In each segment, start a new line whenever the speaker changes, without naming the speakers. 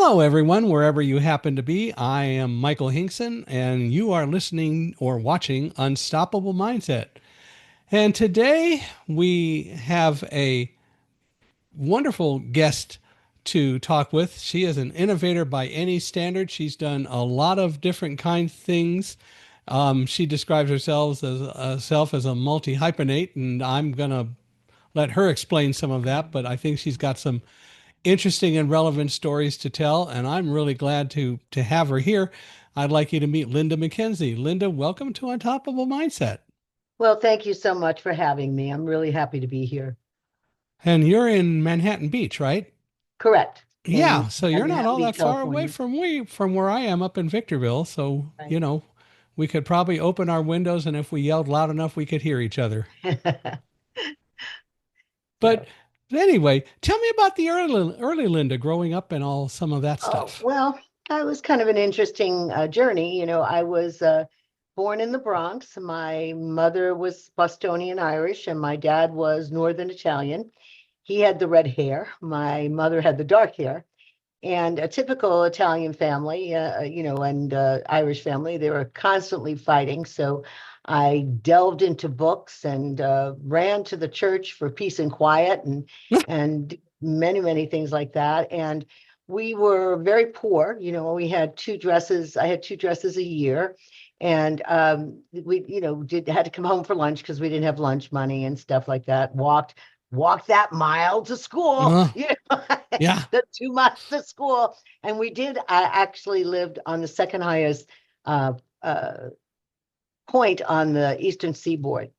Hello, everyone, wherever you happen to be. I am Michael Hingson, and you are listening or watching Unstoppable Mindset. And today we have a wonderful guest to talk with. She is an innovator by any standard. She's done a lot of different kind of things. She describes herself as a multi hyphenate, and I'm going to let her explain some of that, but I think she's got some interesting and relevant stories to tell, and I'm really glad to have her here. I'd like you to meet Linda MacKenzie. Linda, welcome to Untoppable Mindset.
Well, thank you so much for having me. I'm really happy to be here.
And you're in Manhattan Beach, right?
Correct.
Yeah, so
In
you're not
Manhattan
all
Beach,
that far away
California.
from where I am up in Victorville. So,
Right.
we could probably open our windows, and if we yelled loud enough, we could hear each other. But
So,
anyway, tell me about the early Linda growing up and all some of that
oh,
stuff.
well, that was kind of an interesting journey. I was born in the Bronx. My mother was Bostonian Irish, and my dad was Northern Italian. He had the red hair. My mother had the dark hair. And a typical Italian family, and Irish family, they were constantly fighting. So I delved into books and ran to the church for peace and quiet and many, many things like that. And we were very poor. We had two dresses. I had two dresses a year. And we, did had to come home for lunch because we didn't have lunch money and stuff like that. Walked that mile to school,
Uh, yeah.
the 2 miles to school. And we did, I actually lived on the second highest uh, uh, point on the Eastern Seaboard.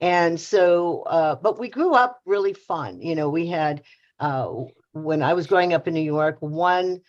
And so, but we grew up really fun. We had, uh, when I was growing up in New York, one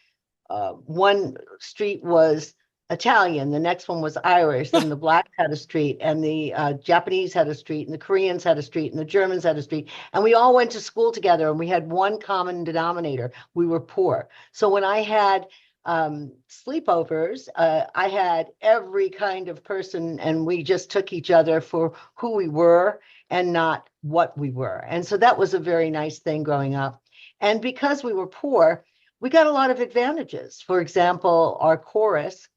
street was Italian, the next one was Irish, then the blacks had a street, and the Japanese had a street, and the Koreans had a street, and the Germans had a street. And we all went to school together, and we had one common denominator. We were poor. So when I had sleepovers, I had every kind of person, and we just took each other for who we were and not what we were. And so that was a very nice thing growing up. And because we were poor, we got a lot of advantages. For example, our chorus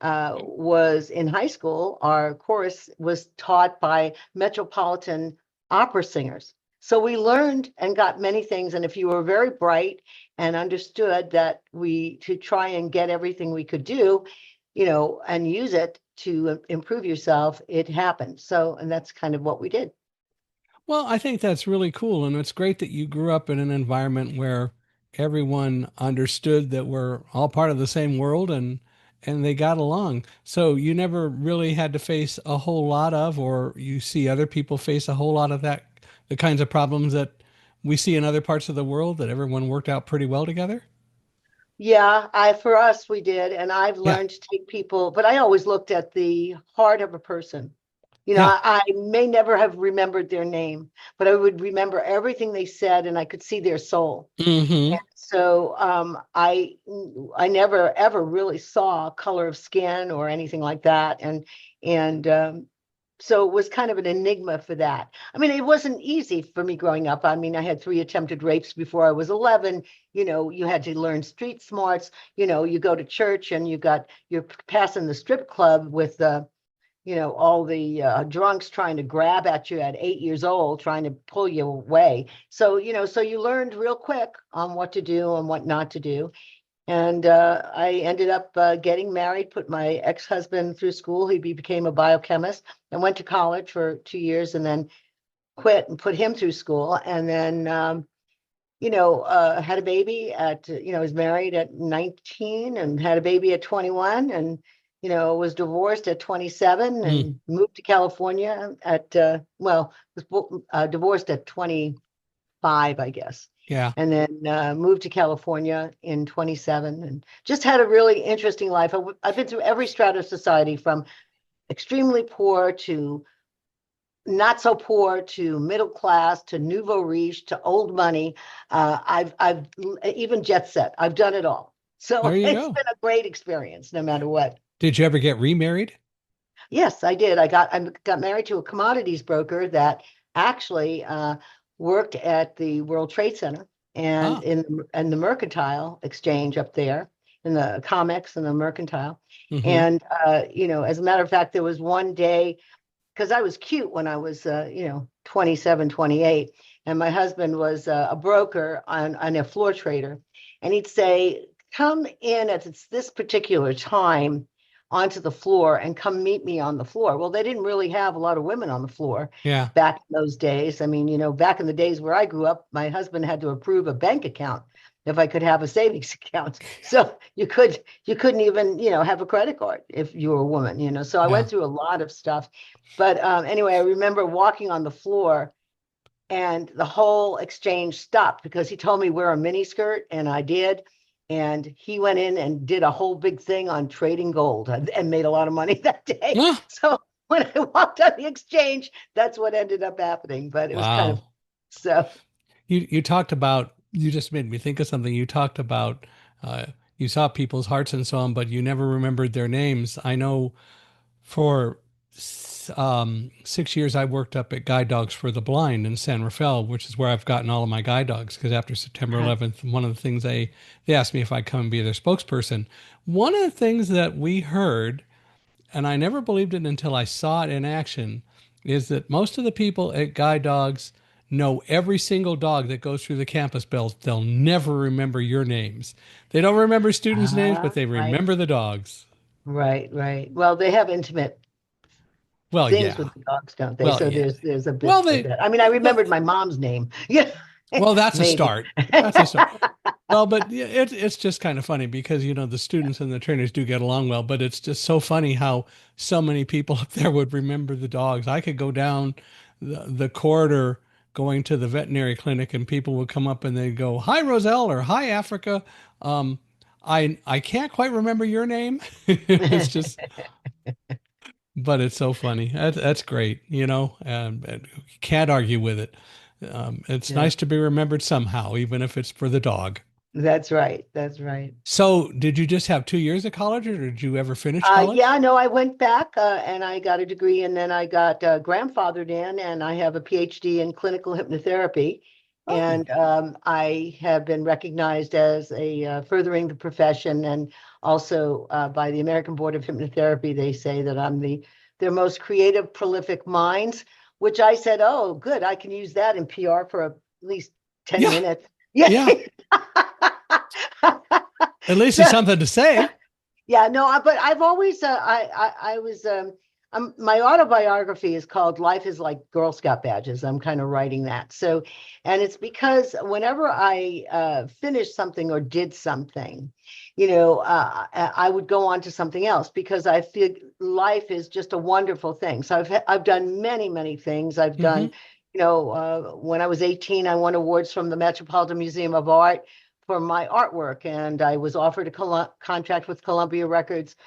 was in high school, our chorus was taught by metropolitan opera singers. So we learned and got many things. And if you were very bright and understood that we to try and get everything we could do, and use it to improve yourself, it happened. So, and that's kind of what we did.
Well, I think that's really cool. And it's great that you grew up in an environment where everyone understood that we're all part of the same world and they got along. So you never really had to face a whole lot of, or you see other people face a whole lot of that, the kinds of problems that we see in other parts of the world that everyone worked out pretty well together.
Yeah, I for us we did, and I've
Yeah.
learned to take people, but I always looked at the heart of a person.
Yeah.
I may never have remembered their name, but I would remember everything they said, and I could see their soul.
Hmm.
And so I never ever really saw color of skin or anything like that, and so it was kind of an enigma for that. I mean, it wasn't easy for me growing up. I mean, I had three attempted rapes before I was 11. You had to learn street smarts. You go to church and you're passing the strip club with all the drunks trying to grab at you at 8 years old, trying to pull you away. So you learned real quick on what to do and what not to do. And I ended up getting married, put my ex-husband through school. He became a biochemist and went to college for 2 years and then quit and put him through school. And then, had a baby was married at 19 and had a baby at 21 and, was divorced at 27
Mm.
and moved to California was divorced at 25, I guess,
Yeah.
and then moved to California in 27 and just had a really interesting life. I've been through every strata of society from extremely poor to not so poor to middle class to nouveau riche to old money. I've even jet set. I've done it all. So
There you
it's
go.
been a great experience no matter what.
Did you ever get remarried?
Yes, I did. I got married to a commodities broker that actually worked at the World Trade Center and
Ah.
in the Mercantile Exchange up there. in the comics and the mercantile.
Mm-hmm.
And, as a matter of fact, there was one day, because I was cute when I was, 27, 28. And my husband was a broker on a floor trader. And he'd say, come in at this particular time onto the floor and come meet me on the floor. Well, they didn't really have a lot of women on the floor
Yeah.
back in those days. I mean, back in the days where I grew up, my husband had to approve a bank account if I could have a savings account. So you couldn't even, have a credit card if you were a woman. So I
Yeah.
went through a lot of stuff. But anyway, I remember walking on the floor and the whole exchange stopped because he told me wear a mini skirt, and I did. And he went in and did a whole big thing on trading gold and made a lot of money that day.
Ah,
So when I walked on the exchange, that's what ended up happening. But it was kind of
wow.
so.
You talked about, you just made me think of something. You talked about uh, you saw people's hearts and so on, but you never remembered their names. I know for 6 years I worked up at Guide Dogs for the Blind in San Rafael, which is where I've gotten all of my guide dogs. Because after September 11th, one of the things they asked me if I'd come and be their spokesperson. One of the things that we heard, and I never believed it until I saw it in action, is that most of the people at Guide Dogs know every single dog that goes through the campus bells. They'll never remember your names. They don't remember students' names, but they
Right,
remember the dogs.
right. Well, they have intimate
Well,
things
yeah.
with the dogs, don't they?
Well,
So
yeah.
there's a
Well,
bit of
they,
that. I mean, I
well,
remembered my mom's name. Yeah,
well, that's a
maybe.
start. That's a start. Well, but yeah, it's just kind of funny because the students and the trainers do get along well, but it's just so funny how so many people up there would remember the dogs. I could go down the corridor going to the veterinary clinic, and people would come up and they'd go, "Hi, Roselle," or "Hi, Africa." Um, I can't quite remember your name. It's just, but it's so funny. That's great, and can't argue with it. It's
Yeah,
nice to be remembered somehow, even if it's for the dog.
that's right. That's right.
So, did you just have 2 years of college, or did you ever finish college?
Yeah, no, I went back and I got a degree, and then I got grandfathered in, and I have a PhD in clinical hypnotherapy.
Oh,
And I have been recognized as a furthering the profession, and also by the American Board of Hypnotherapy. They say that I'm their most creative, prolific minds, which I said, oh, good, I can use that in PR for at least 10
yeah,
minutes. Yeah.
yeah. At least
So
it's something to say.
yeah, no, but I've always I was my autobiography is called Life is Like Girl Scout Badges. I'm kind of writing that. So, and it's because whenever I finished something or did something, I would go on to something else because I feel life is just a wonderful thing. So I've done many things. I've
Hmm.
done, when I was 18, I won awards from the Metropolitan Museum of Art for my artwork, and I was offered a contract with Columbia Records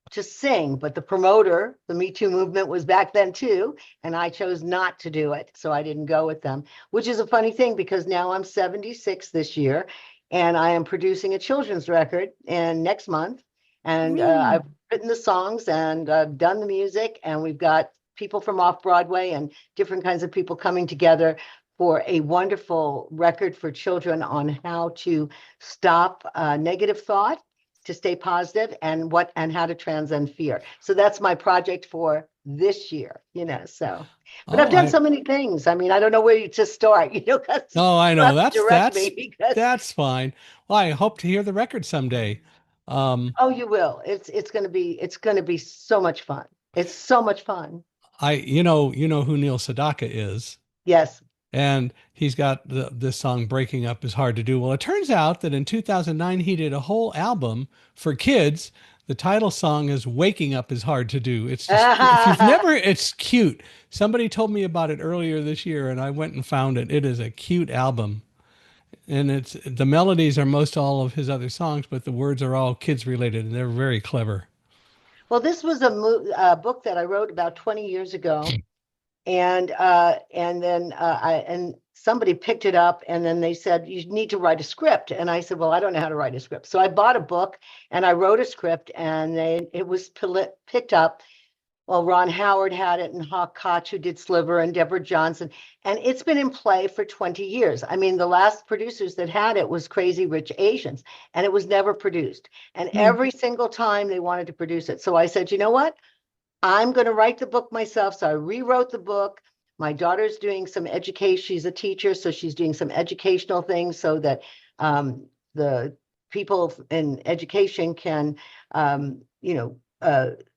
to sing, but the promoter, the Me Too movement, was back then too, and I chose not to do it, so I didn't go with them, which is a funny thing because now I'm 76 this year, and I am producing a children's record and next month, and
Mm.
I've written the songs and I've done the music, and we've got people from off Broadway and different kinds of people coming together for a wonderful record for children on how to stop negative thought, to stay positive, and how to transcend fear. So that's my project for this year. So, but I've
Oh,
done so many things. I mean, I don't know where to start, because
oh, I
you
know.
have to
That's
direct
that's
me because
that's fine. Well, I hope to hear the record someday. Um,
oh, you will. It's gonna be so much fun. It's so much fun.
you know who Neil Sedaka is.
Yes.
And he's got this song "Breaking Up Is Hard to Do." Well, it turns out that in 2009 he did a whole album for kids. The title song is "Waking Up Is Hard to Do." It's just, if you've never, it's cute. Somebody told me about it earlier this year, and I went and found it. It is a cute album, and it's the melodies are most all of his other songs, but the words are all kids related, and they're very clever.
Well, this was a book that I wrote about 20 years ago, and then and somebody picked it up, and then they said you need to write a script, and I said, well, I don't know how to write a script, so I bought a book and I wrote a script, and it was picked up well, Ron Howard had it, and Hawk Koch, who did Sliver, and Deborah Johnson. And it's been in play for 20 years. I mean, the last producers that had it was Crazy Rich Asians, and it was never produced. And every single time they wanted to produce it. So I said, you know what? I'm going to write the book myself. So I rewrote the book. My daughter's doing some education. She's a teacher, so she's doing some educational things so that the people in education can,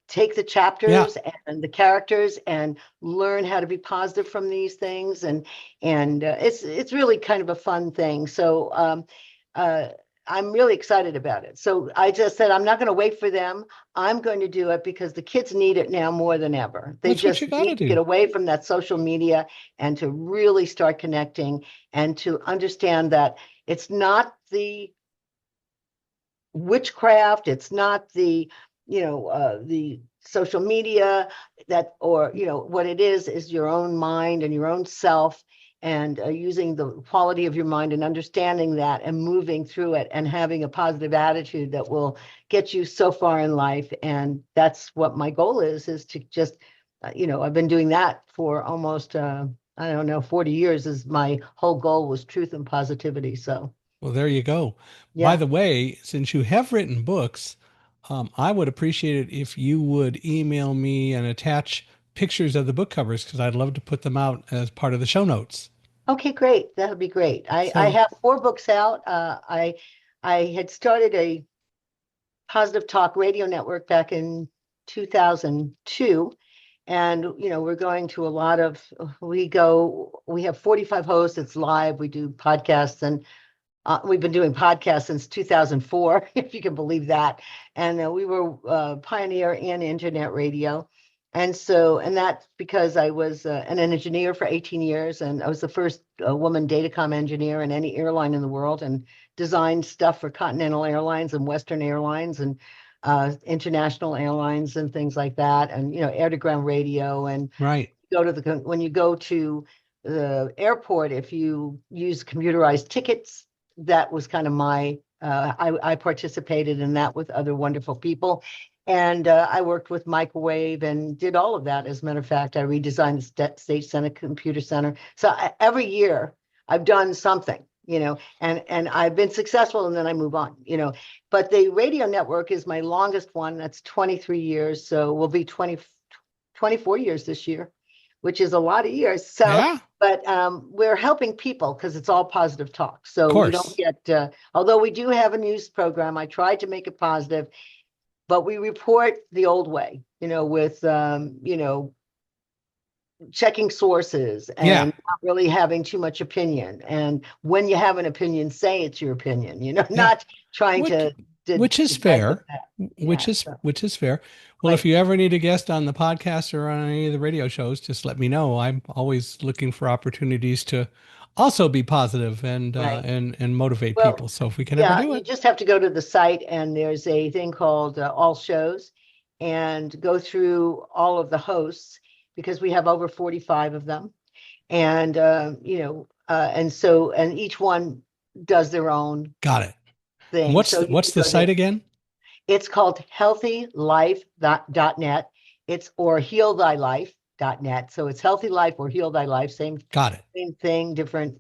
take the
Yeah.
chapters and the characters and learn how to be positive from these things. And it's really kind of a fun thing. So I'm really excited about it. So I just said, I'm not going to wait for them. I'm going to do it because the kids need it now more than ever. They
That's what
just
you got
need
to
to get
do.
away from that social media and to really start connecting and to understand that it's not the witchcraft, it's not the social media that, or what it is your own mind and your own self, and using the quality of your mind and understanding that and moving through it and having a positive attitude that will get you so far in life. And that's what my goal is to just I've been doing that for almost I don't know, 40 years. Is my whole goal was truth and positivity. So
Well, there you go. By
yeah.
the way, since you have written books, I would appreciate it if you would email me and attach pictures of the book covers because I'd love to put them out as part of the show notes.
Okay, great. That would be great. I
So,
have 4 books out. I had started a positive talk radio network back in 2002. And we're going to a lot of, we have 45 hosts. It's live. We do podcasts, and we've been doing podcasts since 2004, if you can believe that. And we were pioneer in internet radio. And that's because I was an engineer for 18 years, and I was the first woman datacom engineer in any airline in the world, and designed stuff for Continental Airlines and Western Airlines and international airlines and things like that. And, air to ground radio, and
right.
when you go to the airport, if you use computerized tickets, that was kind of my I participated in that with other wonderful people. And I worked with microwave and did all of that. As a matter of fact, I redesigned the State Senate Computer Center. So every year I've done something, and I've been successful, and then I move on, But the radio network is my longest one. That's 23 years. So we'll be 24 years this year, which is a lot of years. So,
Yeah, of
but we're helping people because it's all positive talk. So we don't
course.
get, although we do have a news program, I tried to make it positive, but we report the old way, with, checking sources
Yeah,
and not really having too much opinion. And when you have an opinion, say it's your opinion,
yeah.
not trying
Which which
to
is
drag the
fair.
past.
Which
Yeah.
is
So,
which is fair. Well, if
right.
you ever need a guest on the podcast or on any of the radio shows, just let me know. I'm always looking for opportunities to also be positive and
Right.
and motivate
Well,
people. So if we can ever
yeah,
do
you
it,
just have to go to the site, and there's a thing called All Shows, and go through all of the hosts, because we have over 45 of them. And, and each one does their own
got it.
thing.
What's
So you
what's
can
the
go there.
site again?
It's called healthylife.net. It's or healthylife.net. So it's healthy life or heal thy life.
Got it.
Same thing, different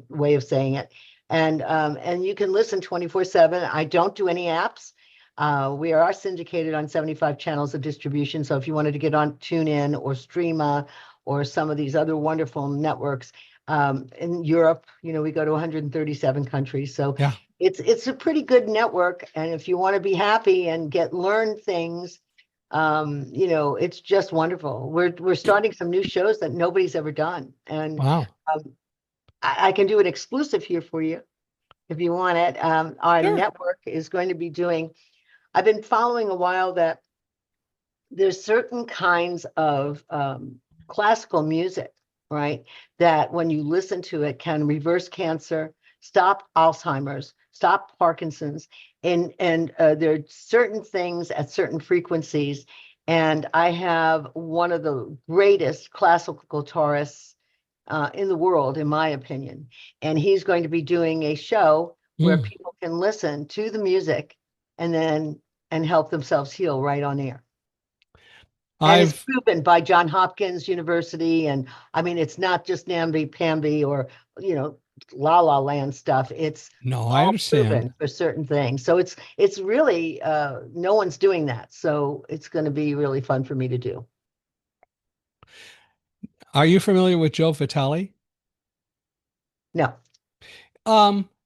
way of saying it. And you can listen 24/7. I don't do any apps. We are syndicated on 75 channels of distribution. So if you wanted to get on TuneIn or Streama or some of these other wonderful networks, in Europe, we go to 137 countries. So
Yeah.
it's a pretty good network. And if you want to be happy and learn things, it's just wonderful. We're starting some new shows that nobody's ever done. And
Wow.
um, I can do an exclusive here for you if you want it. Our
Sure.
network is going to be doing, I've been following a while that there's certain kinds of classical music, right? That when you listen to it can reverse cancer, stop Alzheimer's, stop Parkinson's, and there are certain things at certain frequencies. And I have one of the greatest classical guitarists in the world, in my opinion. And he's going to be doing a show where
Mm.
people can listen to the music and help themselves heal right on air. And it's
I've
proven by John Hopkins University. And I mean, it's not just namby-pamby or, you know, la la land stuff. It's
no, I
all
understand.
proven for certain things. So it's really no one's doing that. So it's going to be really fun for me to do.
Are you familiar with Joe Vitale?
No.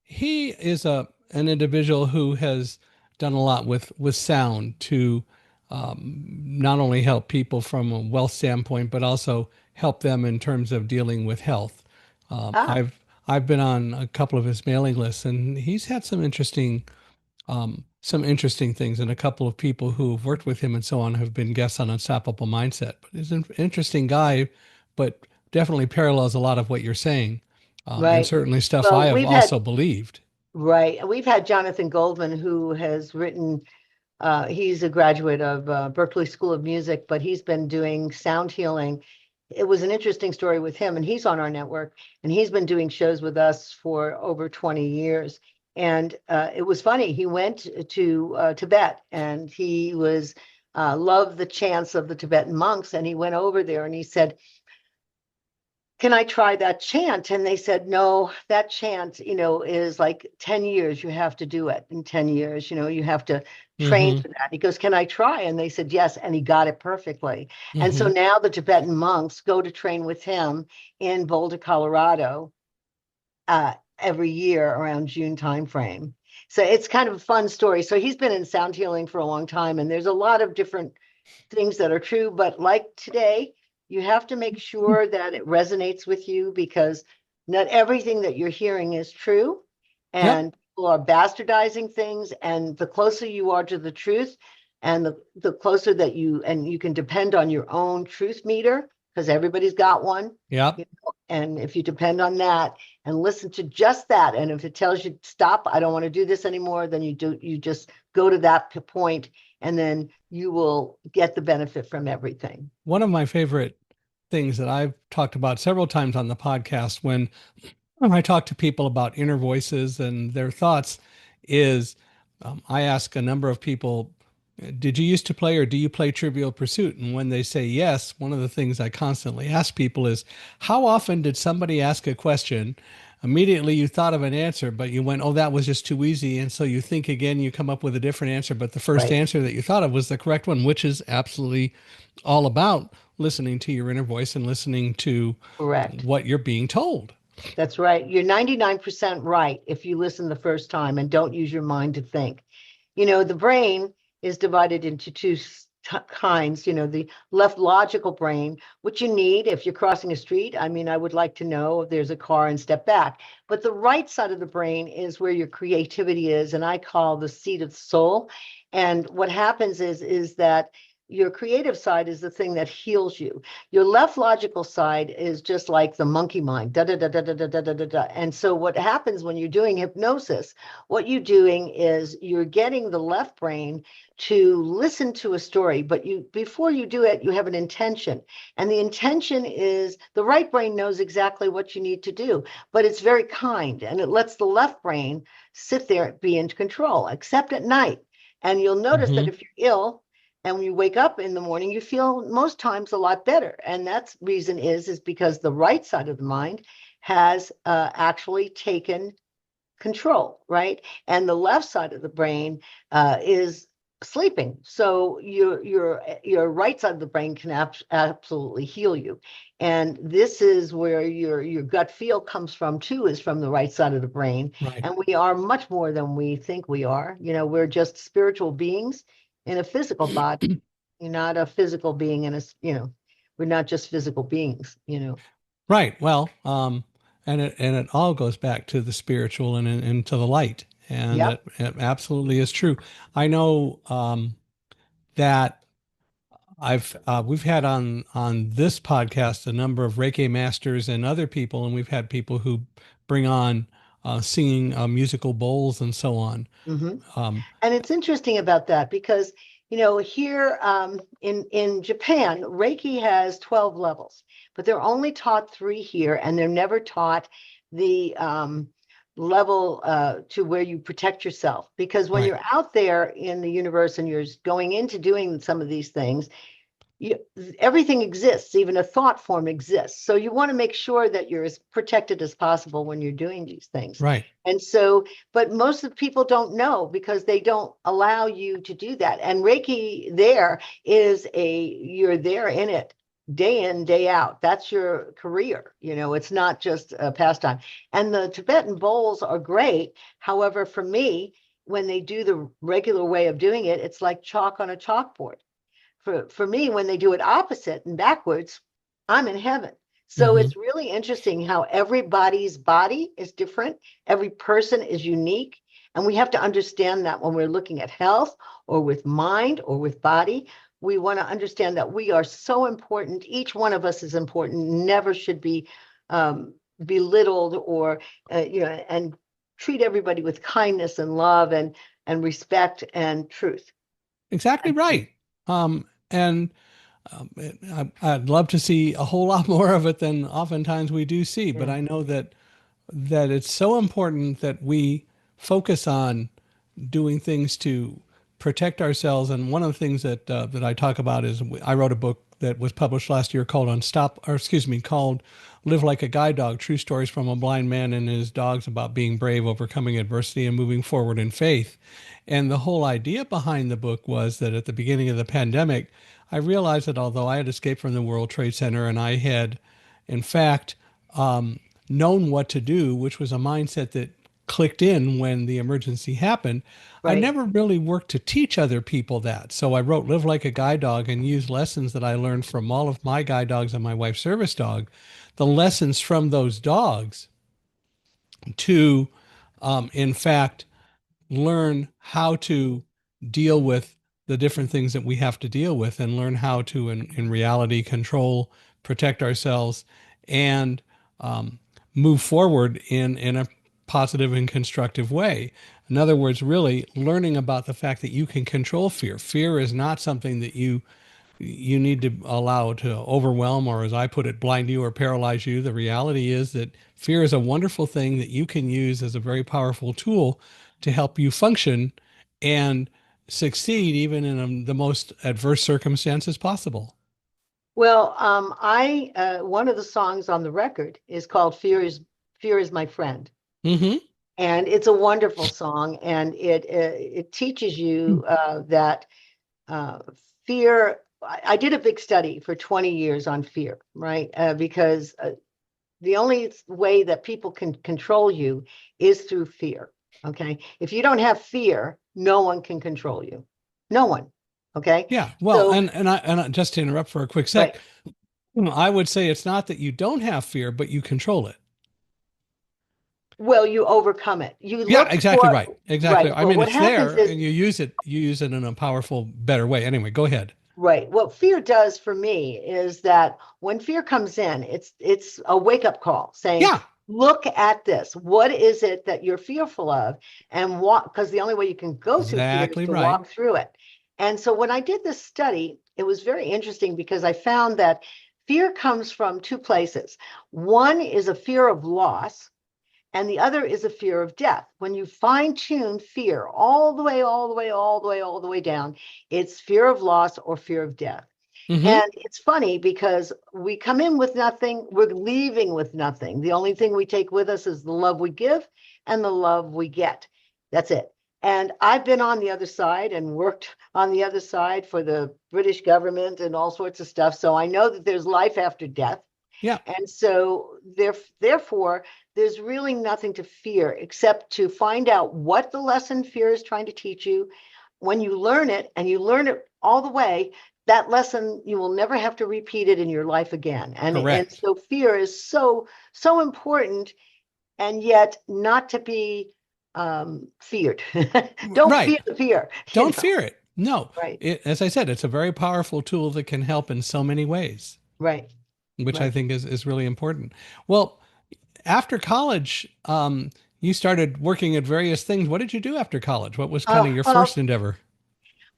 He is an individual who has done a lot with sound to not only help people from a wealth standpoint, but also help them in terms of dealing with health. Um,
Ah,
I've I've been on a couple of his mailing lists, and he's had some interesting things, and a couple of people who have worked with him and so on have been guests on Unstoppable Mindset. But he's an interesting guy, but definitely parallels a lot of what you're saying, and
right.
certainly stuff I
Well,
have also believed.
we've had Jonathan Goldman, who has written, he's a graduate of Berkeley School of Music, but he's been doing sound healing. It was an interesting story with him, and he's on our network, and he's been doing shows with us for over 20 years. And it was funny. He went to Tibet, and he was loved the chants of the Tibetan monks, and he went over there and he said, can I try that chant? And they said, no, that chant, you know, is like 10 years. You have to do it in 10 years. You know, you have to train
Hmm.
for that. He goes, can I try? And they said, yes. And he got it perfectly. And so
Hmm.
now the Tibetan monks go to train with him in Boulder, Colorado, every year around June timeframe. So it's kind of a fun story. So he's been in sound healing for a long time, and there's a lot of different things that are true, but like today, you have to make sure that it resonates with you, because not everything that you're hearing is true,
Yep.
and people are bastardizing things. And the closer you are to the truth, and the closer that you can depend on your own truth meter, because everybody's got one,
Yep.
you know, and if you depend on that and listen to just that, and if it tells you stop, I don't want to do this anymore, then you just go to that point, and then you will get the benefit from everything.
One of my favorite things that I've talked about several times on the podcast when I talk to people about inner voices and their thoughts is I ask a number of people, did you used to play or do you play Trivial Pursuit? And when they say yes, one of the things I constantly ask people is, how often did somebody ask a question? Immediately you thought of an answer, but you went, oh, that was just too easy. And so you think again, you come up with a different answer, but the first
Right.
answer that you thought of was the correct one, which is absolutely all about listening to your inner voice and listening to
Correct.
what you're being told.
That's right. You're 99% right if you listen the first time and don't use your mind to think. You know, the brain is divided into two kinds, you know, the left logical brain, which you need if you're crossing a street. I mean, I would like to know if there's a car and step back. But the right side of the brain is where your creativity is, and I call the seat of the soul. And what happens is that your creative side is the thing that heals you. Your left logical side is just like the monkey mind, da da da da da da da da da da. And so what happens when you're doing hypnosis, what you're doing is you're getting the left brain to listen to a story, but you before you do it, you have an intention. And the intention is the right brain knows exactly what you need to do, but it's very kind, and it lets the left brain sit there and be in control, except at night. And you'll notice that
Hmm.
if you're ill, and when you wake up in the morning, you feel most times a lot better. And that's reason is because the right side of the mind has actually taken control, right? And the left side of the brain is sleeping. So your right side of the brain can absolutely heal you. And this is where your gut feel comes from too, is from the right side of the brain.
Right.
And we are much more than we think we are. You know, we're just spiritual beings in a physical body. You're not a physical being in a, you know, we're not just physical beings, you know.
Right. Well, and it all goes back to the spiritual and to the light, and
Yep.
it absolutely is true. I know that we've had on this podcast a number of Reiki masters and other people, and we've had people who bring on singing musical bowls and so on.
Mm-hmm.
Um,
And it's interesting about that because, you know, here in Japan, Reiki has 12 levels, but they're only taught three here, and they're never taught the level to where you protect yourself. Because when
right.
you're out there in the universe and you're going into doing some of these things, you, everything exists, even a thought form exists. So you want to make sure that you're as protected as possible when you're doing these things.
Right.
And so, but most of the people don't know because they don't allow you to do that. And Reiki there is you're there in it day in, day out. That's your career. It's not just a pastime. And the Tibetan bowls are great. However, for me, when they do the regular way of doing it, it's like chalk on a chalkboard. For me, when they do it opposite and backwards, I'm in heaven. So
Hmm.
it's really interesting how everybody's body is different. Every person is unique. And we have to understand that when we're looking at health or with mind or with body, we want to understand that we are so important. Each one of us is important, never should be belittled or, and treat everybody with kindness and love and respect and truth.
Exactly right. And I'd love to see a whole lot more of it than oftentimes we do see, but
Yeah.
I know that it's so important that we focus on doing things to protect ourselves. And one of the things that I talk about is I wrote a book that was published last year called called "Live Like a Guide Dog: True Stories from a Blind Man and His Dogs About Being Brave, Overcoming Adversity, and Moving Forward in Faith." And the whole idea behind the book was that at the beginning of the pandemic, I realized that although I had escaped from the World Trade Center and I had, in fact, um, known what to do, which was a mindset that clicked in when the emergency happened, I
Right.
never really worked to teach other people that. So I wrote Live Like a Guide Dog and used lessons that I learned from all of my guide dogs and my wife's service dog, the lessons from those dogs to, in fact, learn how to deal with the different things that we have to deal with and learn how to, in reality, control, protect ourselves, and um, move forward in a positive and constructive way. In other words, really learning about the fact that you can control fear. Fear is not something that you need to allow to overwhelm, or as I put it, blind you or paralyze you. The reality is that fear is a wonderful thing that you can use as a very powerful tool to help you function and succeed even in the most adverse circumstances possible.
Well, I one of the songs on the record is called "Fear is My Friend,"
Hmm.
and it's a wonderful song, and it teaches you that uh, fear. I did a big study for 20 years on fear, right? Because the only way that people can control you is through fear. Okay, if you don't have fear, no one can control you. No one. Okay,
Yeah. Well,
so
and just to interrupt for a quick
right.
sec, I would say it's not that you don't have fear, but you control it.
Well, you overcome it. You
Yeah,
look
exactly
for,
right. Exactly.
right.
I
Well,
mean,
what
it's
happens
there
is,
and you use it in a powerful, better way. Anyway, go ahead.
right. What fear does for me is that when fear comes in, it's a wake-up call saying,
Yeah,
look at this. What is it that you're fearful of? And what, because the only way you can go through fear is
exactly
to
right.
walk through it. And so when I did this study, it was very interesting because I found that fear comes from two places. One is a fear of loss, and the other is a fear of death. When you fine tune fear all the way, all the way, all the way, all the way down, it's fear of loss or fear of death.
Hmm.
And it's funny because we come in with nothing, we're leaving with nothing. The only thing we take with us is the love we give and the love we get. That's it. And I've been on the other side and worked on the other side for the British government and all sorts of stuff. So I know that there's life after death.
Yeah,
And so therefore, there's really nothing to fear except to find out what the lesson fear is trying to teach you. When you learn it and you learn it all the way, that lesson, you will never have to repeat it in your life again. And
correct.
so fear is so important, and yet not to be feared. Don't
Right.
fear the fear,
Don't fear it. No.
Right,
As I said, it's a very powerful tool that can help in so many ways,
right,
which I
right.
think is really important. Well, after college, you started working at various things. What did you do after college? What was kind of
Oh,
your first
well,
endeavor?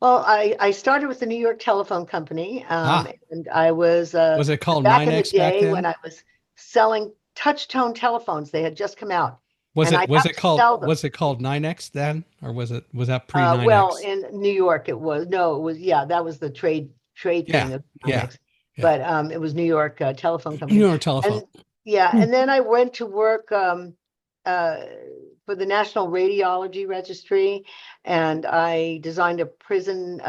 Well, I started with the New York Telephone Company,
Ah,
and I was
was it called
back in the
9X back
day when
then?
I was selling touch tone telephones. They had just come out,
Was
and
it
I'd
was
have
it
to
called
sell them.
was it called 9X then, or was that pre
Well,
9X?
in New York, it was no, it was yeah, that was the trade
Yeah.
thing of
Yeah.
economics,
Yeah.
but it was New York Telephone
New
Company.
York Telephone.
And yeah,
Hmm.
and then I went to work uh, for the National Radiology Registry, and I designed a prison.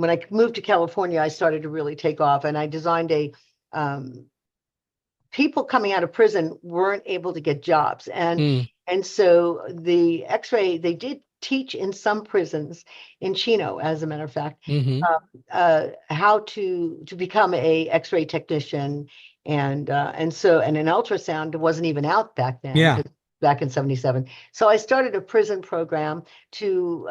When I moved to California, I started to really take off, and I designed a people coming out of prison weren't able to get jobs,
Mm.
and so the X-ray they did teach in some prisons in Chino, as a matter of fact,
Hmm.
how to become a X-ray technician, and so and an ultrasound wasn't even out back then
Yeah.
because back in 77. So I started a prison program to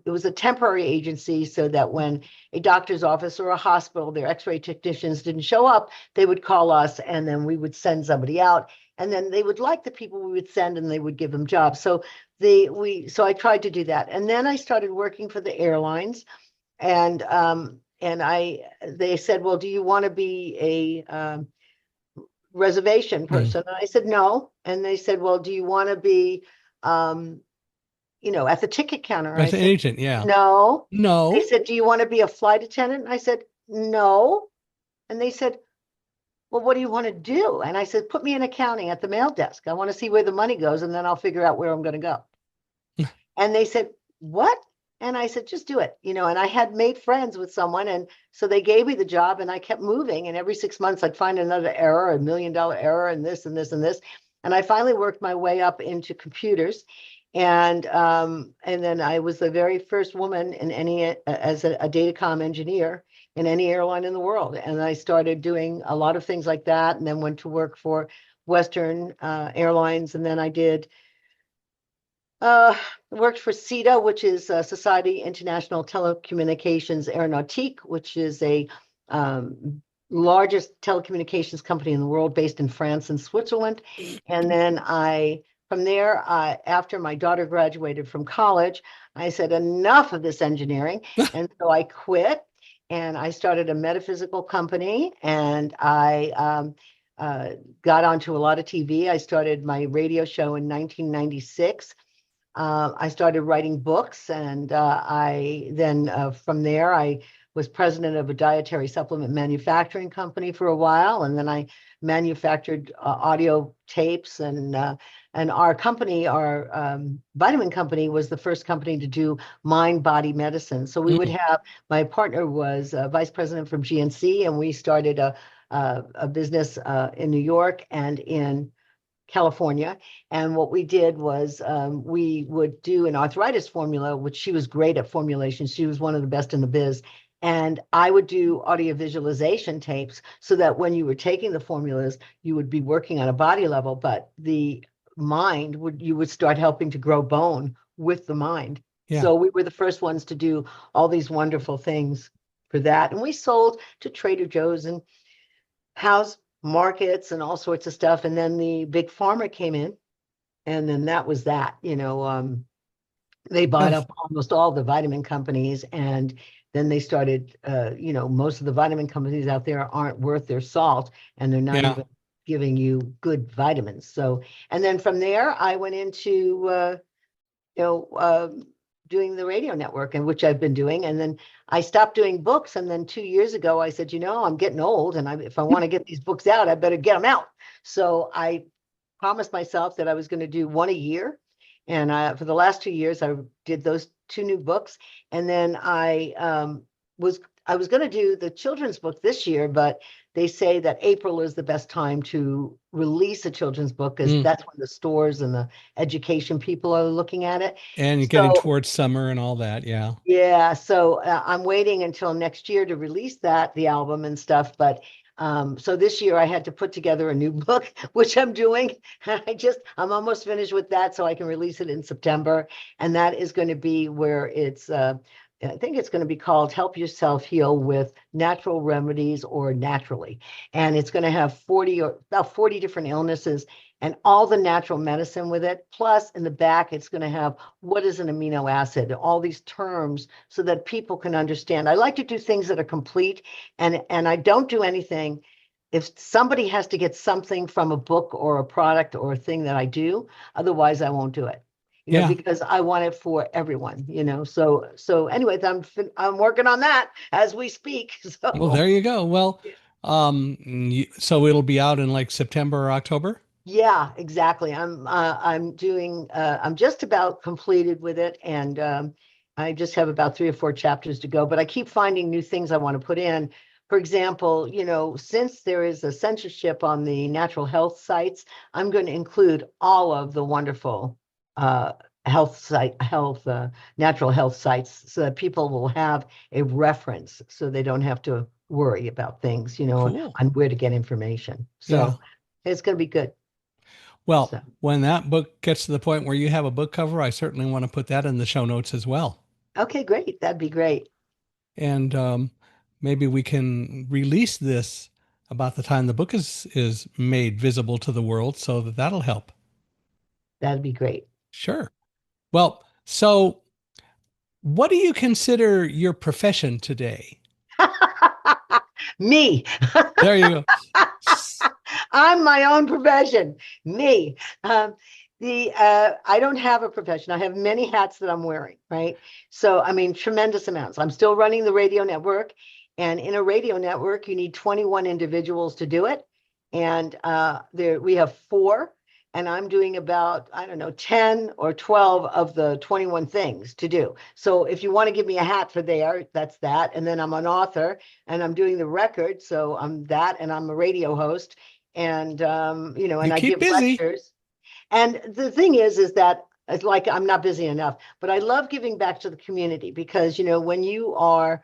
it was a temporary agency so that when a doctor's office or a hospital, their X-ray technicians didn't show up, they would call us and then we would send somebody out. And then they would like the people we would send and they would give them jobs. So so I tried to do that. And then I started working for the airlines, and they said, well, do you want to be a reservation
Mm.
person? And I said, no. And they said, well, do you want to be um, at the ticket counter? I
As an
said,
agent. Yeah.
no. They
No.
said, do you want to be a flight attendant? And I said, no. And they said, well, what do you want to do? And I said, put me in accounting at the mail desk. I want to see where the money goes, and then I'll figure out where I'm going to go. And they said, what? And I said, just do it, and I had made friends with someone. And so they gave me the job and I kept moving. And every 6 months I'd find another error, $1 million error, and this and this and this. And I finally worked my way up into computers. And then I was the very first woman in any as a datacom engineer in any airline in the world. And I started doing a lot of things like that, and then went to work for Western Airlines. And then I did worked for CETA, which is Society International Telecommunications Aeronautique, which is a largest telecommunications company in the world based in France and Switzerland. And then from there, after my daughter graduated from college, I said, enough of this engineering. And so I quit and I started a metaphysical company, and I got onto a lot of TV. I started my radio show in 1996. I started writing books, and I then from there I was president of a dietary supplement manufacturing company for a while, and then I manufactured audio tapes, and our company, our vitamin company, was the first company to do mind-body medicine. So we would
Mm.
have my partner was vice president from GNC, and we started a business in New York and in California. And what we did was we would do an arthritis formula, which she was great at formulation. She was one of the best in the biz. And I would do audio visualization tapes so that when you were taking the formulas, you would be working on a body level, but the mind you would start helping to grow bone with the mind.
Yeah.
So we were the first ones to do all these wonderful things for that. And we sold to Trader Joe's and house markets and all sorts of stuff. And then the big pharma came in, and then that was that. They bought
Yes.
up almost all the vitamin companies, and then they started. Most of the vitamin companies out there aren't worth their salt, and they're not
Yeah.
even giving you good vitamins. So, and then from there, I went into you know, doing the radio network, and which I've been doing. And then I stopped doing books. And then 2 years ago, I said, I'm getting old, and if I want to get these books out, I better get them out. So I promised myself that I was going to do one a year. And for the last 2 years, I did those two new books. And then I was going to do the children's book this year, but they say that April is the best time to release a children's book because
Mm.
that's when the stores and the education people are looking at it.
And getting
So
towards summer and all that. Yeah.
yeah, so I'm waiting until next year to release the album and stuff. But so this year I had to put together a new book, which I'm doing. I'm almost finished with that, so I can release it in September. And that is going to be where I think it's going to be called Help Yourself Heal with Natural Remedies or Naturally. And it's going to have about 40 different illnesses and all the natural medicine with it. Plus, in the back, it's going to have what is an amino acid, all these terms so that people can understand. I like to do things that are complete, and I don't do anything. If somebody has to get something from a book or a product or a thing that I do, otherwise I won't do it.
Yeah.
because I want it for everyone, So anyways, I'm working on that as we speak.
Well,
So
there you go. Well, so it'll be out in like September or October?
yeah, exactly. I'm just about completed with it, and I just have about 3 or 4 chapters to go, but I keep finding new things I want to put in. For example, since there is a censorship on the natural health sites, I'm going to include all of the wonderful uh, natural health sites, so that people will have a reference, so they don't have to worry about things,
Cool.
on where to get information.
Yeah.
So it's going to be good.
Well,
So,
when that book gets to the point where you have a book cover, I certainly want to put that in the show notes as well.
okay, great. That'd be great.
And maybe we can release this about the time the book is made visible to the world, so that that'll help.
That'd be great.
Sure. Well, so what do you consider your profession today?
Me.
There you go.
I'm my own profession. Me. The I don't have a profession. I have many hats that I'm wearing, right? So I mean, tremendous amounts. I'm still running the radio network, and in a radio network, you need 21 individuals to do it, and there we have four, and I'm doing about, I don't know, 10 or 12 of the 21 things to do. So if you want to give me a hat for there, that's that. And then I'm an author, and I'm doing the record, so I'm that, and I'm a radio host, and
You
and I
keep
give
busy.
lectures. And the thing is that it's like I'm not busy enough, but I love giving back to the community, because when you are,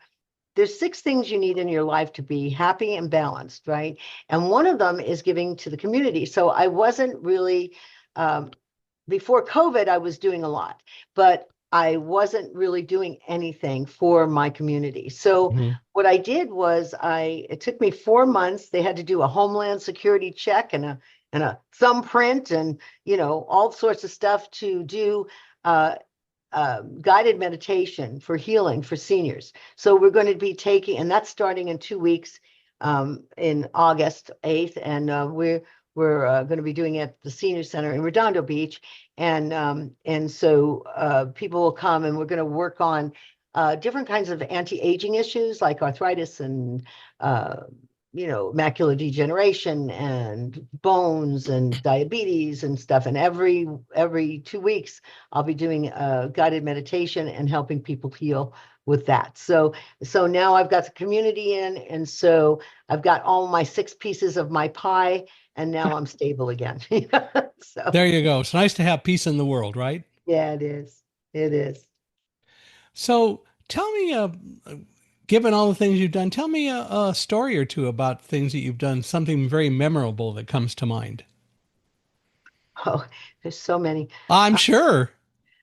there's 6 things you need in your life to be happy and balanced, right? And one of them is giving to the community. So I wasn't really, um, before COVID, I was doing a lot, but I wasn't really doing anything for my community. So
Mhm.
what I did was, it took me 4 months. They had to do a Homeland Security check and a thumbprint, and all sorts of stuff to do uh, guided meditation for healing for seniors. So we're going to be taking, and that's starting in 2 weeks, in August 8th, and we're going to be doing it at the Senior Center in Redondo Beach, and so people will come, and we're going to work on different kinds of anti-aging issues like arthritis and macular degeneration and bones and diabetes and stuff. And every 2 weeks, I'll be doing a guided meditation and helping people heal with that. So now I've got the community in, and so I've got all my 6 pieces of my pie, and now I'm stable again. So
There you go. It's nice to have peace in the world, right?
yeah, it is. It is.
So tell me, given all the things you've done, tell me a story or two about things that you've done, something very memorable that comes to mind.
Oh, there's so many.
I'm sure.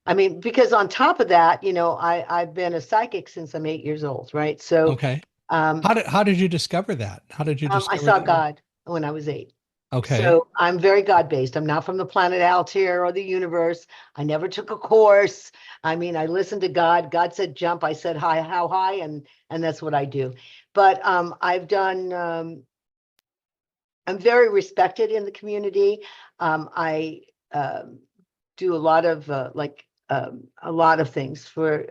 I mean, because on top of that, I've been a psychic since I'm 8 years old, right? So
Okay.
um,
How did you discover that? How did you
I
discover
saw
that?
God when I was 8.
Okay.
So I'm very God-based. I'm not from the planet Altair or the universe. I never took a course. I mean, I listened to God. God said jump. I said hi, how high, and that's what I do. But I've done. I'm very respected in the community. I do a lot of a lot of things for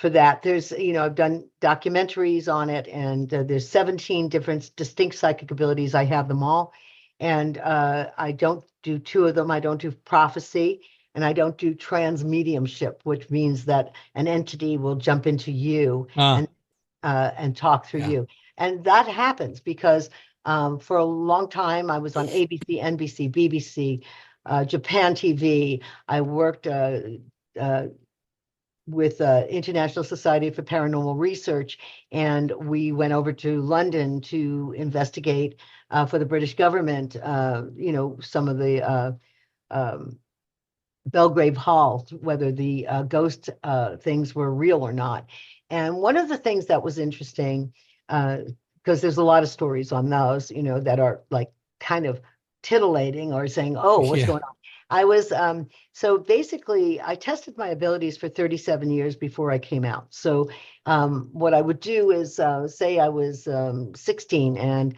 that. There's, I've done documentaries on it, and there's 17 different distinct psychic abilities. I have them all. And I don't do 2 of them. I don't do prophecy, and I don't do transmediumship, which means that an entity will jump into you
Ah,
and talk through
yeah.
you. And that happens because for a long time I was on ABC, NBC, BBC, Japan TV. I worked uh, with International Society for Paranormal Research, and we went over to London to investigate for the British government, some of the Belgrave Hall, whether the ghost things were real or not. And one of the things that was interesting, because there's a lot of stories on those, that are like kind of titillating or saying, oh, what's
Yeah.
going on? I was, so basically, I tested my abilities for 37 years before I came out. So what I would do is say I was 16, and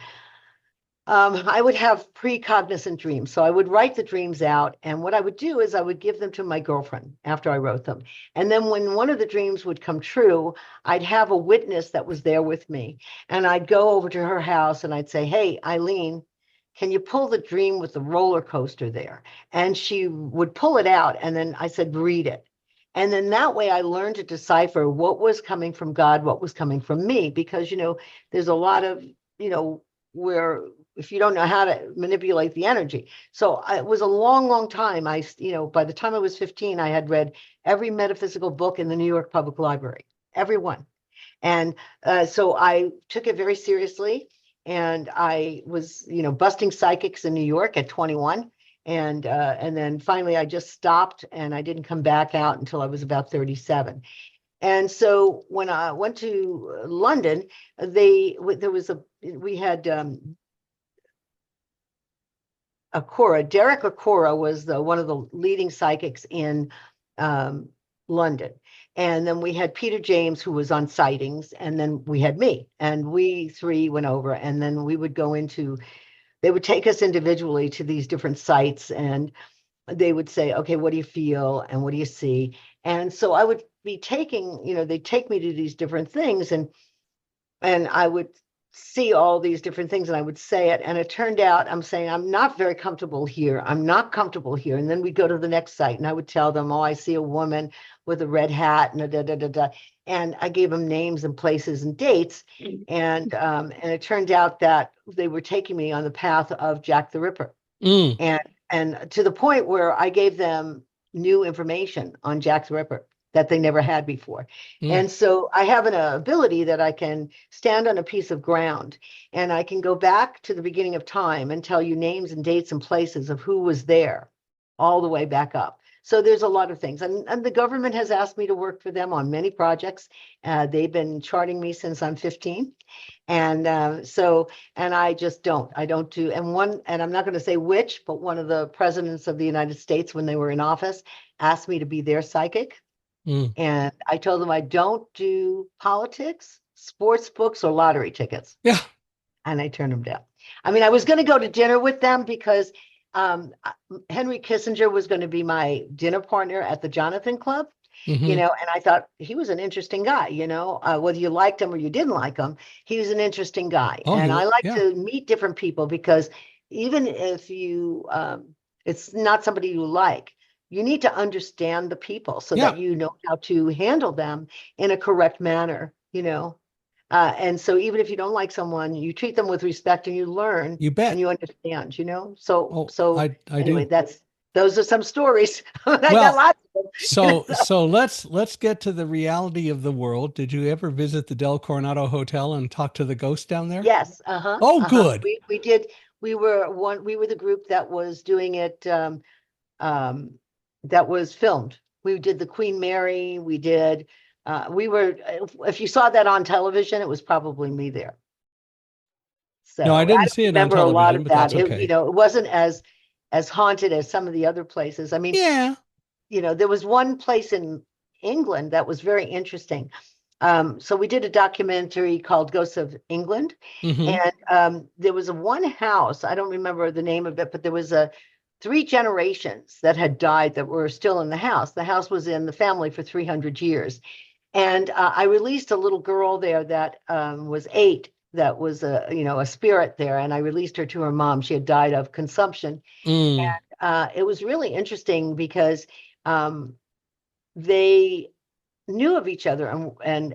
I would have precognizant dreams. So I would write the dreams out. And what I would do is I would give them to my girlfriend after I wrote them. And then when one of the dreams would come true, I'd have a witness that was there with me. And I'd go over to her house and I'd say, "Hey, Eileen, can you pull the dream with the roller coaster there?" And she would pull it out. And then I said, "Read it." And then that way I learned to decipher what was coming from God, what was coming from me, because, there's a lot of, where if you don't know how to manipulate the energy. So it was a long, long time. By the time I was 15, I had read every metaphysical book in the New York Public Library, every one. And so I took it very seriously. And I was, busting psychics in New York at 21. And then finally I just stopped and I didn't come back out until I was about 37. And so when I went to London, we had Akora. Derek Akora was one of the leading psychics in London. And then we had Peter James, who was on sightings, and then we had me, and we three went over, and then we would go they would take us individually to these different sites, and they would say, "Okay, what do you feel? And what do you see?" And so I would be they'd take me to these different things, and I would see all these different things and I would say it. And it turned out I'm saying, "I'm not very comfortable here. I'm not comfortable here." And then we'd go to the next site and I would tell them, "Oh, I see a woman with a red hat and da, da, da, da." And I gave them names and places and dates. And it turned out that they were taking me on the path of Jack the Ripper.
Mm.
And to the point where I gave them new information on Jack the Ripper that they never had before. And so I have an ability that I can stand on a piece of ground and I can go back to the beginning of time and tell you names and dates and places of who was there all the way back up. So there's a lot of things. And the government has asked me to work for them on many projects. They've been charting me since I'm 15. And I just I don't do, and I'm not going to say which, but one of the presidents of the United States, when they were in office, asked me to be their psychic. And I told them I don't do politics, sports books, or lottery tickets.
Yeah.
And I turned them down. I mean, I was going to go to dinner with them because Henry Kissinger was going to be my dinner partner at the Jonathan Club, and I thought he was an interesting guy, whether you liked him or you didn't like him, he was an interesting guy. And I like to meet different people because even if it's not somebody you like, you need to understand the people so that you know how to handle them in a correct manner, and so even if you don't like someone, you treat them with respect and you learn.
You bet.
And you understand, I anyway,
do.
Those are some stories. I
got
lots of them.
So let's get to the reality of the world. Did you ever visit the Del Coronado Hotel and talk to the ghost down there?
Yes.
Good.
We did. We were the group that was doing it. That was filmed. We did the Queen Mary. We did. If you saw that on television, it was probably me there. So
no, I didn't see it on television.
A lot of
but
that.
That's okay.
It wasn't as haunted as some of the other places. I mean, there was one place in England that was very interesting. So we did a documentary called Ghosts of England, and there was one house. I don't remember the name of it, but there was 3 generations that had died that were still in the house. The house was in the family for 300 years. And I released a little girl there that was 8, that was a spirit there. And I released her to her mom. She had died of consumption. And it was really interesting because they knew of each other and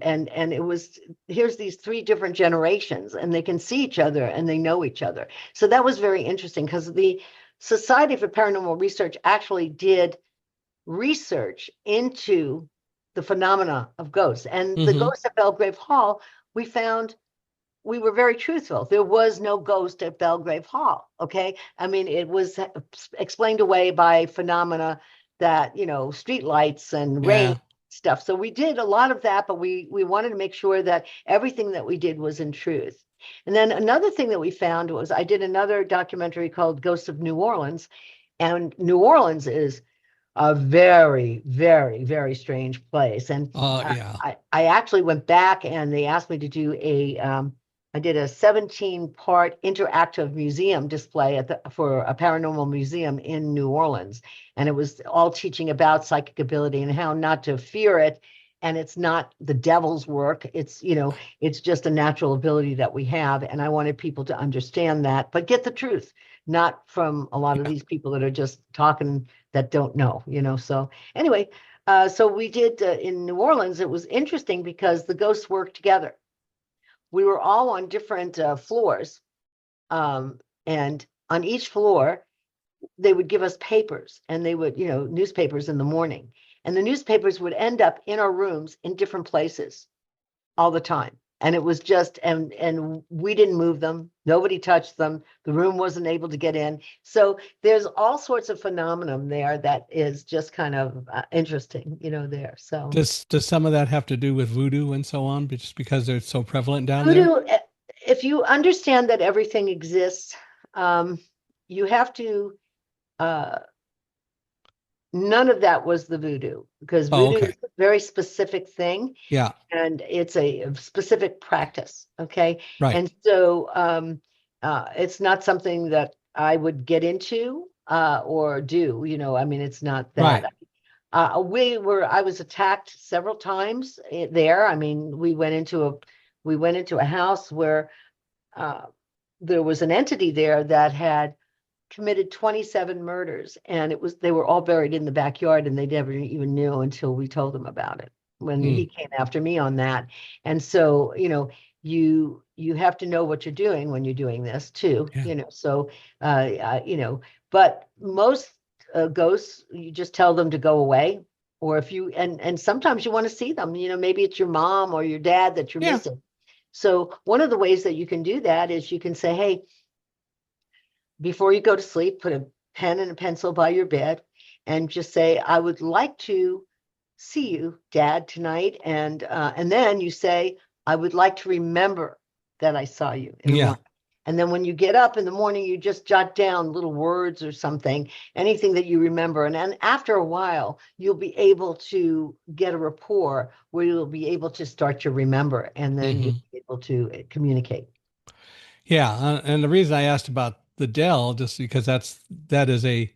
it was, here's these 3 different generations and they can see each other and they know each other. So that was very interesting because the Society for Paranormal Research actually did research into the phenomena of ghosts. And the ghost at Belgrave Hall, we found we were very truthful. There was no ghost at Belgrave Hall. Okay. I mean, it was explained away by phenomena that, street lights and rain stuff. So we did a lot of that, but we wanted to make sure that everything that we did was in truth. And then another thing that we found was I did another documentary called Ghosts of New Orleans. And New Orleans is a very, very, very strange place. And I actually went back and they asked me to do I did a 17-part interactive museum display for a paranormal museum in New Orleans. And it was all teaching about psychic ability and how not to fear it. And it's not the devil's work. It's just a natural ability that we have. And I wanted people to understand that, but get the truth, not from a lot of
Yeah.
these people that are just talking that don't know. So anyway, so we did in New Orleans. It was interesting because the ghosts worked together. We were all on different floors. And on each floor, they would give us papers and they would, newspapers in the morning. And the newspapers would end up in our rooms in different places all the time. And it was just, and we didn't move them. Nobody touched them. The room wasn't able to get in. So there's all sorts of phenomenon there that is just kind of interesting, there. So
Does some of that have to do with voodoo and so on, just because they're so prevalent down there?
voodoo, if you understand that everything exists, um, you have to, uh, none of that was the voodoo, because
Oh,
voodoo
okay.
is a very specific thing
Yeah.
and it's a specific practice. Okay.
Right.
And so it's not something that I would get into or do, I mean, it's not
Right.
that. I was attacked several times there. I mean, we went into a house where uh, there was an entity there that had committed 27 murders, and they were all buried in the backyard, and they never even knew until we told them about it when he
Mm.
came after me on that. And so, you have to know what you're doing when you're doing this too,
Yeah.
so but most ghosts, you just tell them to go away. Or if you and sometimes you want to see them, maybe it's your mom or your dad that you're
Yeah.
missing. So one of the ways that you can do that is you can say, hey, before you go to sleep, put a pen and a pencil by your bed and just say, I would like to see you, Dad, tonight. And then you say, I would like to remember that I saw you in the
Yeah.
morning. And then when you get up in the morning, you just jot down little words or something, anything that you remember. And then after a while, you'll be able to get a rapport where you'll be able to start to remember, and then you'll
Hmm.
be able to communicate.
Yeah. And the reason I asked about the Dell, just because that is a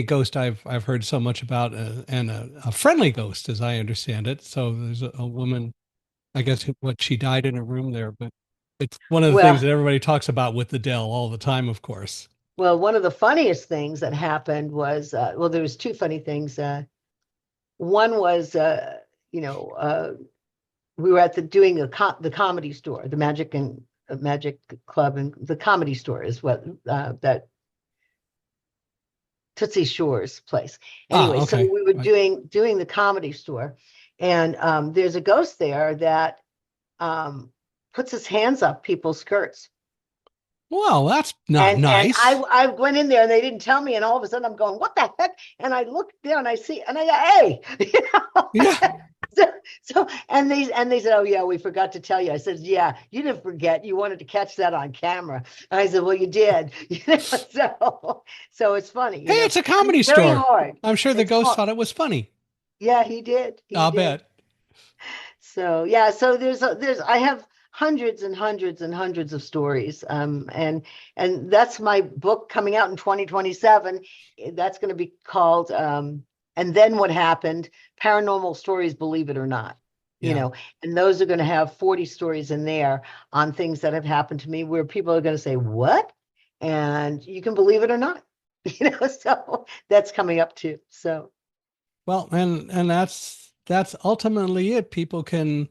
ghost I've heard so much about, and a friendly ghost, as I understand it. So there's a woman, I guess, what she died in a room there, but it's one of the things
Well,
that everybody talks about with the Dell all the time, of course.
Well, one of the funniest things that happened was, well, there was two funny things. One was, you know, we were at doing the comedy store, the Magic Club, and the comedy store is what that Tootsie Shore's place.
Ah,
Anyway, so
okay.
we were
Right.
doing the comedy store, and there's a ghost there that um, puts his hands up people's skirts.
Well, that's not
And I
nice.
I went in there and they didn't tell me, and all of a sudden I'm going, what the heck? And I look down and I see, and I go, hey,
Yeah.
so, and they said, oh yeah, we forgot to tell you. I said, yeah, you didn't forget. You wanted to catch that on camera. And I said, well, you did. So it's funny,
Hey, it's a
and it's
comedy
very
store.
hard.
I'm sure the
It's
ghost
hard.
thought it was funny.
Yeah, he did. He
I'll
did.
bet.
So yeah, so there's I have hundreds and hundreds and hundreds of stories. And that's my book coming out in 2027. That's going to be called And Then What Happened? Paranormal Stories, Believe It or Not. You
Yeah.
know, and those are going to have 40 stories in there on things that have happened to me where people are going to say, "What?" And you can believe it or not. So that's coming up too. So
Well, and that's ultimately it. People can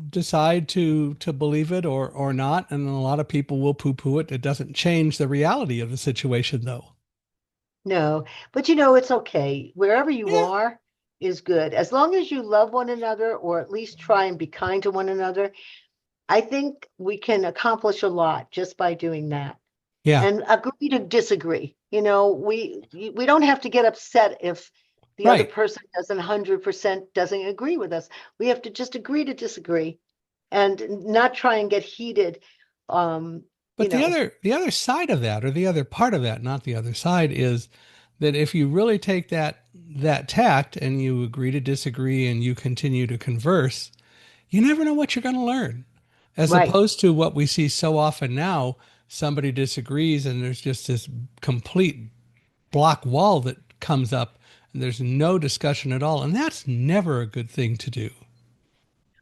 decide to believe it or not, and a lot of people will poo-poo it. It doesn't change the reality of the situation, though.
no, but it's okay. Wherever you
Yeah.
are is good. As long as you love one another, or at least try and be kind to one another, I think we can accomplish a lot just by doing that.
Yeah.
And agree to disagree. We don't have to get upset if the other
Right.
person doesn't 100% doesn't agree with us. We have to just agree to disagree and not try and get heated. Um, you
But the
know,
other side of that, or the other part of that, not the other side, is that if you really take that tact and you agree to disagree and you continue to converse, you never know what you're going to learn. as
Right.
opposed to what we see so often now. Somebody disagrees and there's just this complete block wall that comes up and there's no discussion at all. And that's never a good thing to do.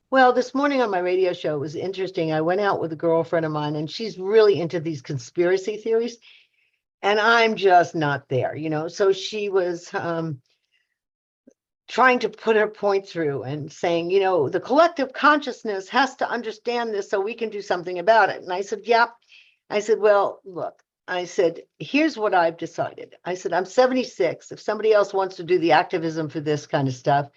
Well, this morning on my radio show, it was interesting. I went out with a girlfriend of mine, and she's really into these conspiracy theories, and I'm just not there, you know. So she was trying to put her point through and saying, you know, the collective consciousness has to understand this so we can do something about it. And I said, yeah. I said, well, look, I said, here's what I've decided. I said, I'm 76. If somebody else wants to do the activism for this kind of stuff,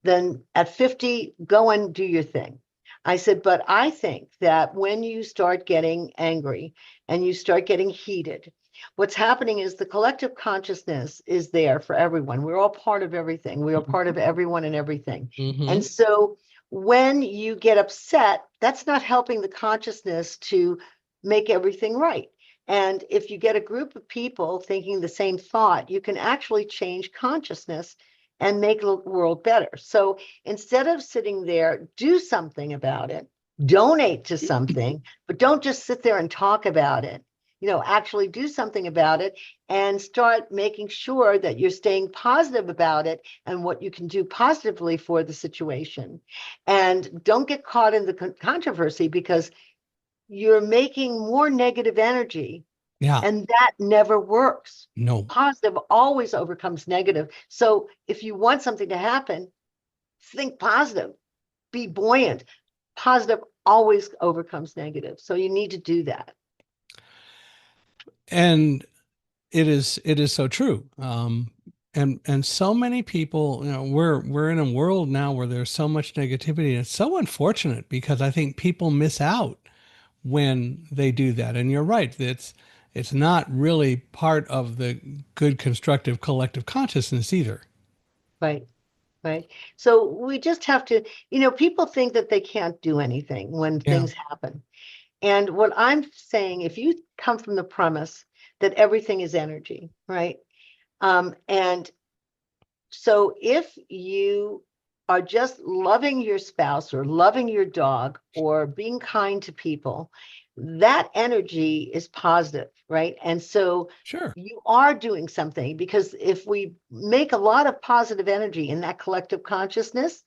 then at 50, go and do your thing. I said, but I think that when you start getting angry and you start getting heated, what's happening is the collective consciousness is there for everyone. We're all part of everything. We are part of everyone and everything.
Mm-hmm.
And so when you get upset, that's not helping the consciousness to make everything right. And if you get a group of people thinking the same thought, you can actually change consciousness and make the world better. So instead of sitting there, do something about it, donate to something, but don't just sit there and talk about it. You know, actually do something about it and start making sure that you're staying positive about it and what you can do positively for the situation. And don't get caught in the controversy because you're making more negative energy,
Yeah.
and that never works.
No.
Positive always overcomes negative. So if you want something to happen, think positive, be buoyant. Positive always overcomes negative. So you need to do that.
And it is so true. And so many people, you know, we're in a world now where there's so much negativity. And it's so unfortunate because I think people miss out when they do that. And you're right, it's not really part of the good constructive collective consciousness either.
Right. Right. So we just have to, you know, people think that they can't do anything when
Yeah.
things happen. And what I'm saying, if you come from the premise that everything is energy, right? And so if you are just loving your spouse or loving your dog or being kind to people, that energy is positive, right? And so
Sure.
you are doing something because if we make a lot of positive energy in that collective consciousness,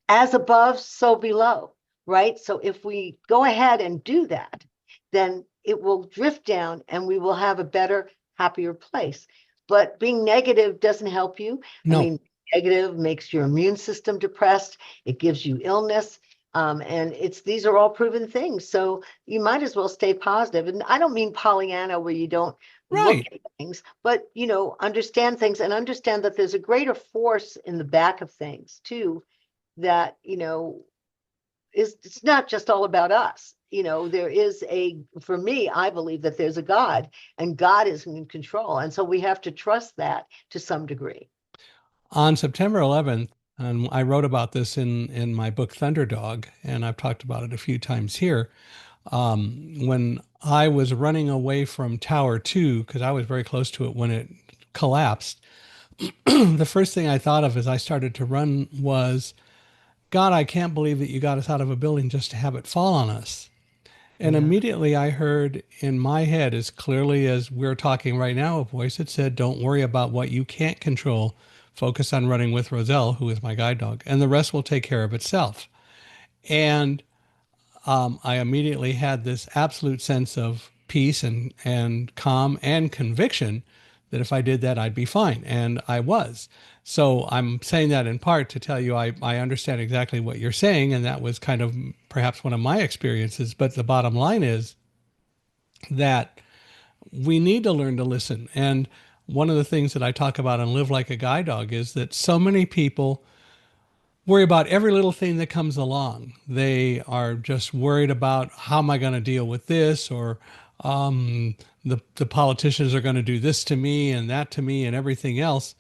as above, so below, right? So if we go ahead and do that, then it will drift down and we will have a better, happier place. But being negative doesn't help you. I
No.
mean, negative makes your immune system depressed, it gives you illness. And these are all proven things. So you might as well stay positive. And I don't mean Pollyanna where you don't look
Right.
at things, but you know, understand things and understand that there's a greater force in the back of things too, that you know is it's not just all about us. You know, there is for me, I believe that there's a God and God is in control, and so we have to trust that to some degree.
On September 11th, and I wrote about this in my book Thunderdog, and I've talked about it a few times here. When I was running away from Tower 2, because I was very close to it when it collapsed, the first thing I thought of as I started to run was, God, I can't believe that you got us out of a building just to have it fall on us. And
Yeah.
immediately I heard in my head, as clearly as we're talking right now, a voice that said, don't worry about what you can't control. Focus on running with Roselle, who is my guide dog, and the rest will take care of itself. And I immediately had this absolute sense of peace and calm and conviction that if I did that, I'd be fine. And I was. So I'm saying that in part to tell you I understand exactly what you're saying. And that was kind of perhaps one of my experiences. But the bottom line is that we need to learn to listen. And one of the things that I talk about on Live Like a Guide Dog is that so many people worry about every little thing that comes along. They are just worried about how am I going to deal with this, or the politicians are going to do this to me and that to me and everything else.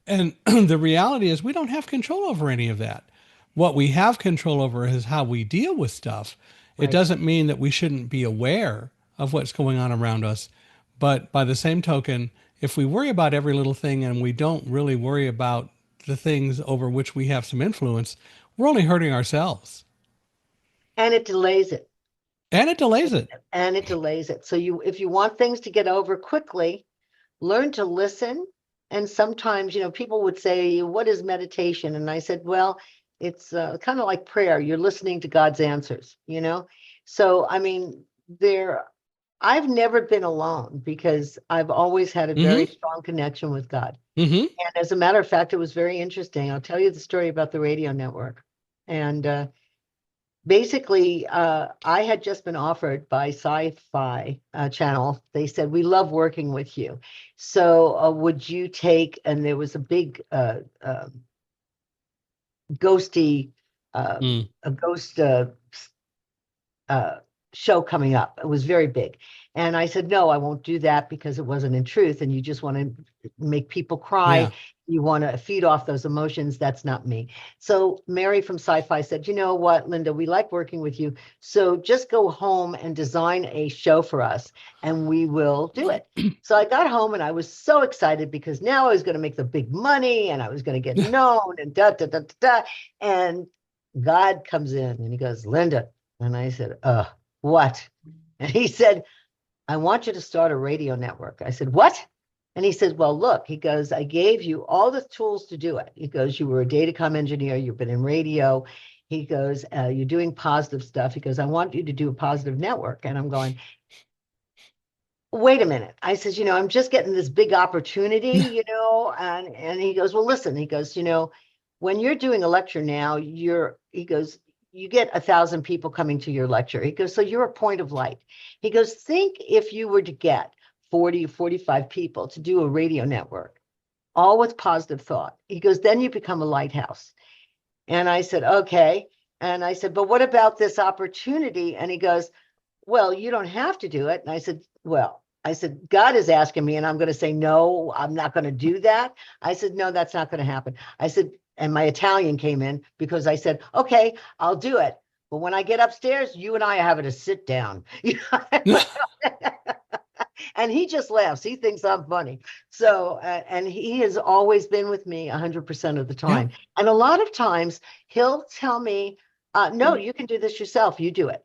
And the reality is we don't have control over any of that. What we have control over is how we deal with stuff. It
Right.
doesn't mean that we shouldn't be aware of what's going on around us. But by the same token, if we worry about every little thing and we don't really worry about the things over which we have some influence, we're only hurting ourselves.
And it delays it.
And it delays it.
And it delays it. So if you want things to get over quickly, learn to listen. And sometimes, people would say, what is meditation? And I said, well, it's kind of like prayer. You're listening to God's answers. So, I mean, I've never been alone because I've always had a very
Mm-hmm.
strong connection with God.
Mm-hmm.
And as a matter of fact, it was very interesting. I'll tell you the story about the radio network. And basically, I had just been offered by Sci-Fi Channel. They said, we love working with you. So would you take, and there was a big ghosty,
Mm.
a ghost uh, show coming up. It was very big. And I said, no, I won't do that because it wasn't in truth. And you just want to make people cry.
Yeah.
You want to feed off those emotions. That's not me. So Mary from Sci-Fi said, you know what, Linda, we like working with you. So just go home and design a show for us and we will do it. So I got home and I was so excited because now I was going to make the big money and I was going to get known and da, da, da, da, da. And God comes in and he goes, Linda. And I said, what? And he said, I want you to start a radio network. I said, what? And he said, well, look, he goes, I gave you all the tools to do it. He goes, you were a datacom engineer. You've been in radio. He goes, you're doing positive stuff. He goes, I want you to do a positive network. And I'm going, wait a minute. I says, I'm just getting this big opportunity, and he goes, well, listen, he goes, when you're doing a lecture now, he goes, you get 1,000 people coming to your lecture. He goes, so you're a point of light. He goes, think if you were to get 40 or 45 people to do a radio network, all with positive thought. He goes, then you become a lighthouse. And I said, okay. And I said, but what about this opportunity? And he goes, well, you don't have to do it. And I said, God is asking me, and I'm going to say, no, I'm not going to do that. I said, no, that's not going to happen. I said, and my Italian came in because I said, okay, I'll do it. But when I get upstairs, you and I are having to sit down. And he just laughs. He thinks I'm funny. So, and he has always been with me 100% of the
Yeah.
time. And a lot of times he'll tell me, no, you can do this yourself. You do it,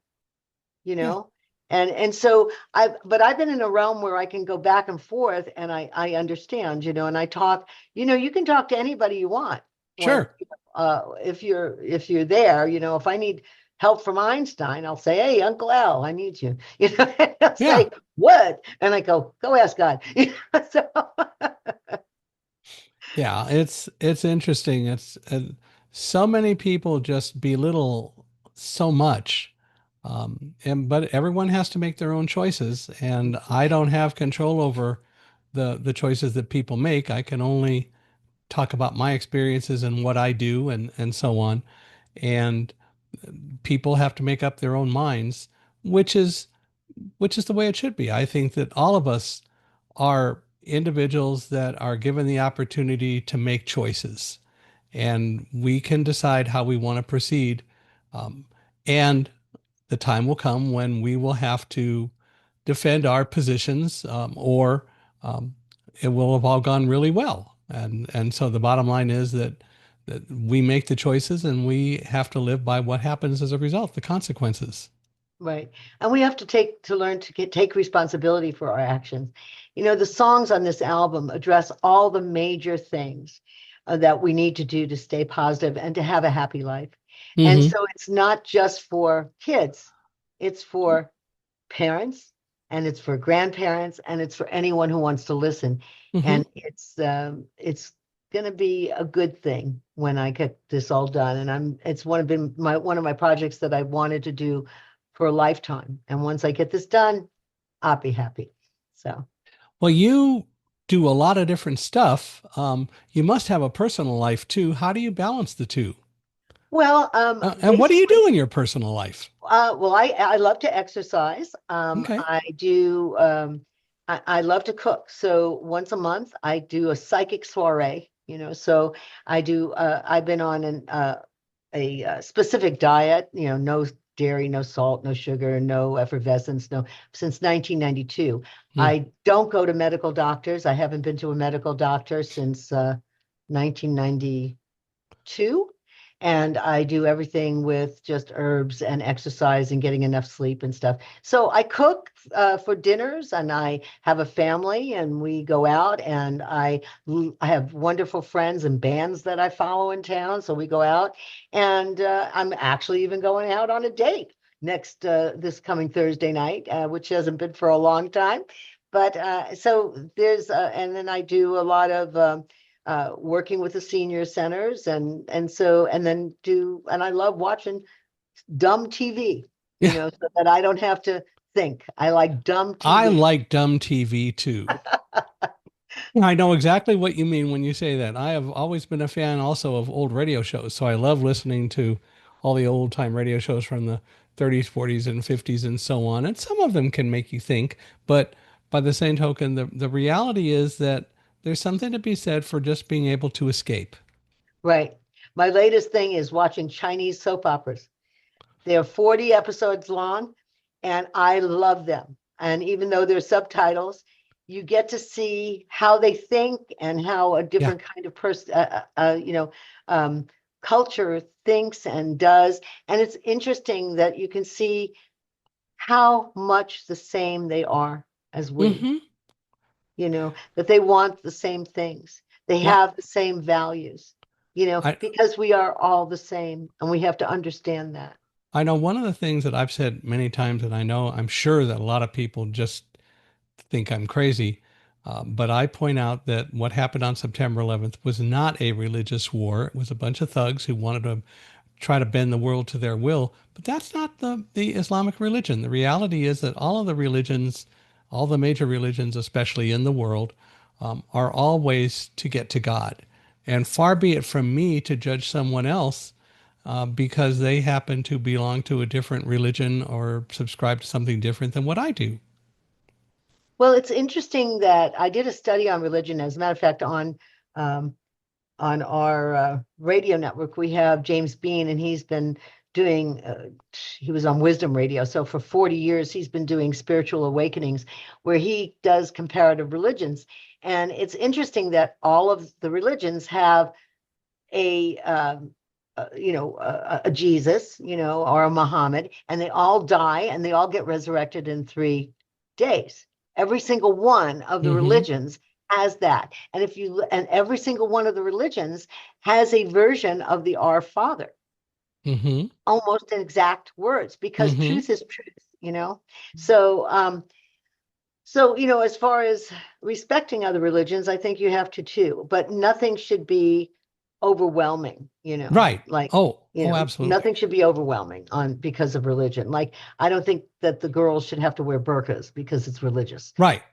you know? And so I've been in a realm where I can go back and forth and I understand, and I talk, you can talk to anybody you want.
Sure.
If you're there, if I need help from Einstein, I'll say, hey, Uncle Al, I need you. I'll say, what? And I go ask God. So
Yeah, it's interesting. It's so many people just belittle so much, but everyone has to make their own choices, and I don't have control over the choices that people make. I can only talk about my experiences and what I do, and so on. And people have to make up their own minds, which is which is the way it should be. I think that all of us are individuals that are given the opportunity to make choices, and we can decide how we want to proceed. Um, and the time will come when we will have to defend our positions, or um, it will have all gone really well. And so the bottom line is that we make the choices and we have to live by what happens as a result, the consequences.
right. And we have to learn to take responsibility for our actions. The songs on this album address all the major things that we need to do to stay positive and to have a happy life. And
Mm-hmm.
so it's not just for kids, it's for parents and it's for grandparents and it's for anyone who wants to listen.
Mm-hmm.
And it's going to be a good thing when I get this all done. And it's one of my projects that I wanted to do for a lifetime. And once I get this done, I'll be happy. So,
Well, you do a lot of different stuff. You must have a personal life too. How do you balance the two?
well,
And what do you
basically,
do in your personal life?
well, I love to exercise.
Okay.
I do. I love to cook. So once a month, I do a psychic soiree. So I do. I've been on a specific diet. No dairy, no salt, no sugar, no effervescence. No, since 1992.
Hmm.
I don't go to medical doctors. I haven't been to a medical doctor since 1992. And I do everything with just herbs and exercise and getting enough sleep and stuff. So I cook for dinners, and I have a family, and we go out, and I have wonderful friends and bands that I follow in town. So we go out, and I'm actually even going out on a date next this coming Thursday night, which hasn't been for a long time. But so there's and then I do a lot of working with the senior centers, and so and then do and I love watching dumb TV,
Yeah,
so that I don't have to think. I like dumb
I
TV.
like dumb TV too. I know exactly what you mean when you say that. I have always been a fan also of old radio shows, so I love listening to all the old time radio shows from the 30s, 40s, and 50s, and so on. And some of them can make you think, but by the same token, the reality is that there's something to be said for just being able to escape.
Right. My latest thing is watching Chinese soap operas. They're 40 episodes long, and I love them. And even though they're subtitles, you get to see how they think and how a
Yeah.
different kind of person, culture thinks and does. And it's interesting that you can see how much the same they are as we,
Hmm.
that they want the same things. They
Well,
have the same values,
I
because we are all the same, and we have to understand that.
I know one of the things that I've said many times, and I know I'm sure that a lot of people just think I'm crazy. But I point out that what happened on September 11th was not a religious war. It was a bunch of thugs who wanted to try to bend the world to their will. But that's not the Islamic religion. The reality is that all of the religions, all the major religions, especially in the world, are all ways to get to God. And far be it from me to judge someone else because they happen to belong to a different religion or subscribe to something different than what I do.
Well, it's interesting that I did a study on religion. As a matter of fact, um, on our radio network, we have James Bean, and he's been doing. He was on Wisdom Radio, so for 40 years he's been doing spiritual awakenings, where he does comparative religions. And it's interesting that all of the religions have a a Jesus, or a Muhammad, and they all die and they all get resurrected in 3 days. Every single one of the
Hmm.
religions has that. And every single one of the religions has a version of the Our Father,
Hmm.
almost in exact words, because
Hmm.
truth is truth. So as far as respecting other religions, I think you have to too, but nothing should be overwhelming,
Right.
like,
Oh, absolutely.
nothing should be overwhelming on because of religion. Like, I don't think that the girls should have to wear burqas because it's religious.
Right.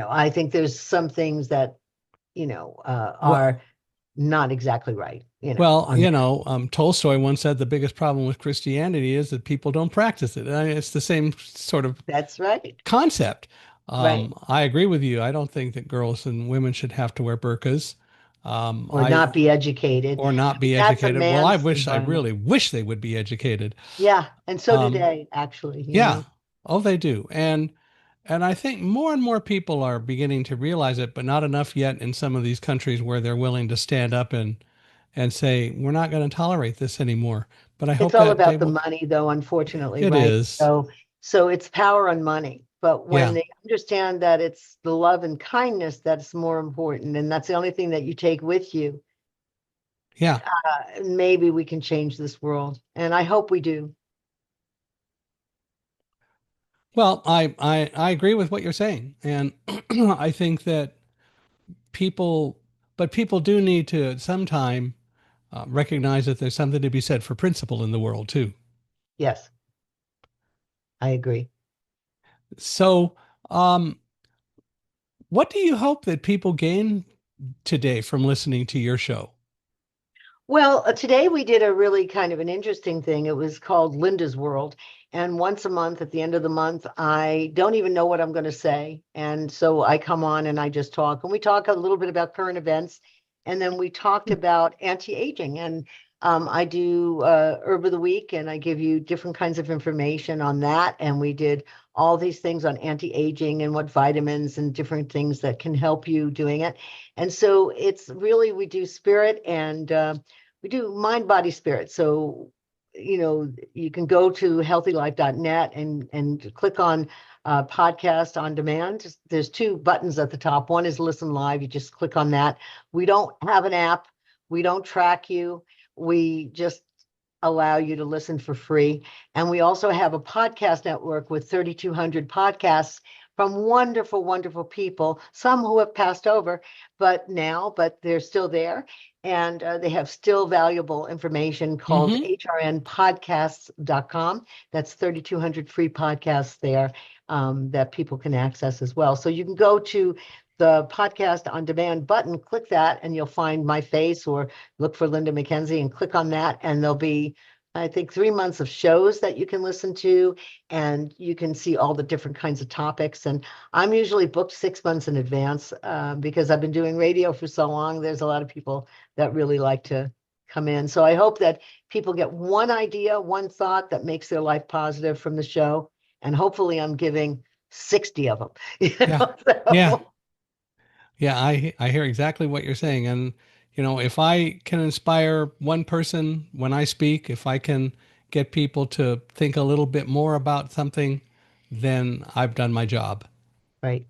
I think there's some things that,
Well,
are not exactly right,
well,
on that.
Tolstoy once said the biggest problem with Christianity is that people don't practice it. I mean, it's the same sort of
That's right.
concept.
Right.
I agree with you. I don't think that girls and women should have to wear burqas.
Or
I
not be educated.
or
I
not
mean,
be
that's a
educated. Well,
man's
I
environment.
really wish they would be educated.
Yeah. And so do
Um,
they, actually,
yeah. Oh, they do. And I think more and more people are beginning to realize it, but not enough yet in some of these countries where they're willing to stand up and say, we're not going to tolerate this anymore. But I
It's
hope
all
that they
about the
will.
money, though, unfortunately,
It
right?
is.
So it's power and money. But when
Yeah.
they understand that it's the love and kindness that's more important, and that's the only thing that you take with you,
Yeah.
maybe we can change this world. And I hope we do.
Well, I agree with what you're saying. And I think that people, but people do need to at some time recognize that there's something to be said for principle in the world too.
Yes, I agree.
So, um, what do you hope that people gain today from listening to your show?
Well, today we did a really kind of an interesting thing. It was called Linda's World. And once a month, at the end of the month, I don't even know what I'm going to say. And so I come on and I just talk. And we talk a little bit about current events. And then we talked about anti-aging. And I do Herb of the Week, and I give you different kinds of information on that. And we did all these things on anti-aging and what vitamins and different things that can help you doing it. And so it's really, we do spirit, and we do mind, body, spirit. So, you can go to healthylife.net and click on podcast on demand. There's two buttons at the top. One is listen live. You just click on that. We don't have an app. We don't track you. We just allow you to listen for free. And we also have a podcast network with 3,200 podcasts from wonderful, wonderful people, some who have passed over, but they're still there. And they have still valuable information called hrnpodcasts.com. That's 3,200 free podcasts there that people can access as well. So you can go to the podcast on demand button, click that, and you'll find my face, or look for Linda MacKenzie and click on that. And there'll be, I think, 3 months of shows that you can listen to, and you can see all the different kinds of topics. And I'm usually booked 6 months in advance because I've been doing radio for so long. There's a lot of people that really like to come in. So I hope that people get one idea, one thought that makes their life positive from the show. And hopefully I'm giving 60 of them.
Yeah.
So.
Yeah. Yeah, I hear exactly what you're saying. And, if I can inspire one person when I speak, if I can get people to think a little bit more about something, then I've done my job.
Right.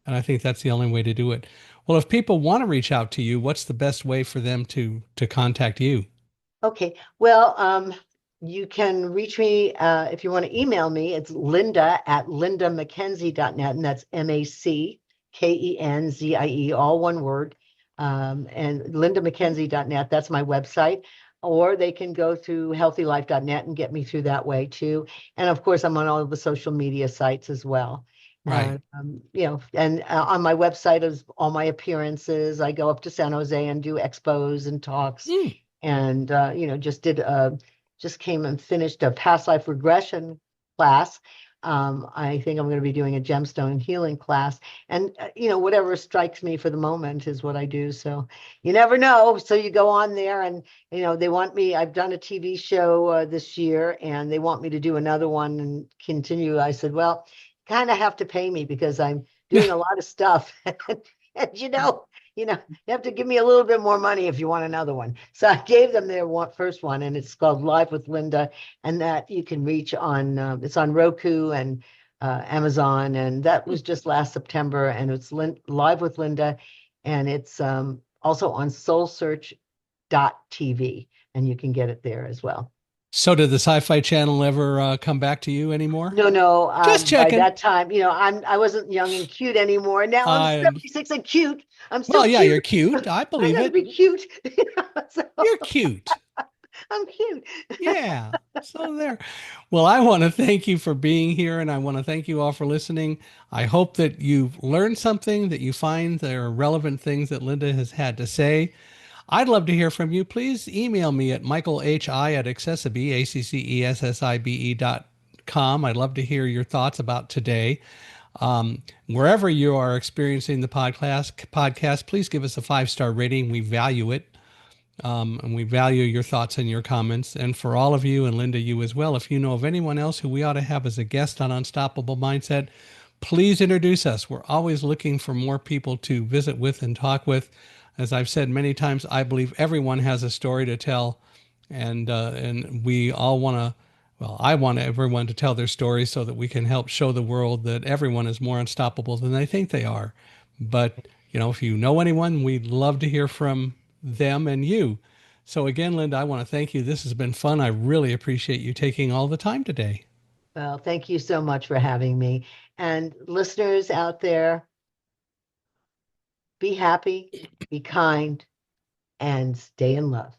And I think that's the only way to do it. Well, if people want to reach out to you, what's the best way for them to contact you?
Okay. Well, you can reach me if you want to email me. It's linda@lindamackenzie.net, and that's MacKenzie, all one word. And lindamackenzie.net, that's my website. Or they can go to healthylife.net and get me through that way too. And of course, I'm on all of the social media sites as well.
Right.
And on my website is all my appearances. I go up to San Jose and do expos and talks,
Mm.
and just came and finished a past life regression class. I think I'm going to be doing a gemstone healing class, and whatever strikes me for the moment is what I do. So you never know. So you go on there, and they want me. I've done a TV show this year, and they want me to do another one and continue. I said, well, kind of have to pay me because I'm doing a lot of stuff, and you have to give me a little bit more money if you want another one. So I gave them their first one, and it's called Live with Linda, and that you can reach on, it's on Roku and Amazon, and that was just last September, and it's Live with Linda, and it's also on soulsearch.tv, and you can get it there as well.
So did the Sci-Fi Channel ever come back to you anymore?
No.
Just
By
checking.
that time, I wasn't young and cute anymore. Now I'm
Uh,
76 and cute. I'm still
well, yeah, you're
cute.
cute. I
I
believe
gotta
it.
be cute. So
You're cute.
I'm cute.
Yeah. So there. Well, I want to thank you for being here, and I want to thank you all for listening. I hope that you've learned something, that you find there are relevant things that Linda has had to say. I'd love to hear from you. Please email me at michaelhi@accessibe, ACCESSIBE.com. I'd love to hear your thoughts about today. Wherever you are experiencing the podcast, please give us a 5-star rating. We value it. And we value your thoughts and your comments. And for all of you, and Linda, you as well, if you know of anyone else who we ought to have as a guest on Unstoppable Mindset, please introduce us. We're always looking for more people to visit with and talk with. As I've said many times, I believe everyone has a story to tell, and we all want to. Well, I want everyone to tell their story so that we can help show the world that everyone is more unstoppable than they think they are. But if you know anyone, we'd love to hear from them and you. So again, Linda, I want to thank you. This has been fun. I really appreciate you taking all the time today.
Well, thank you so much for having me. And listeners out there, be happy, be kind, and stay in love.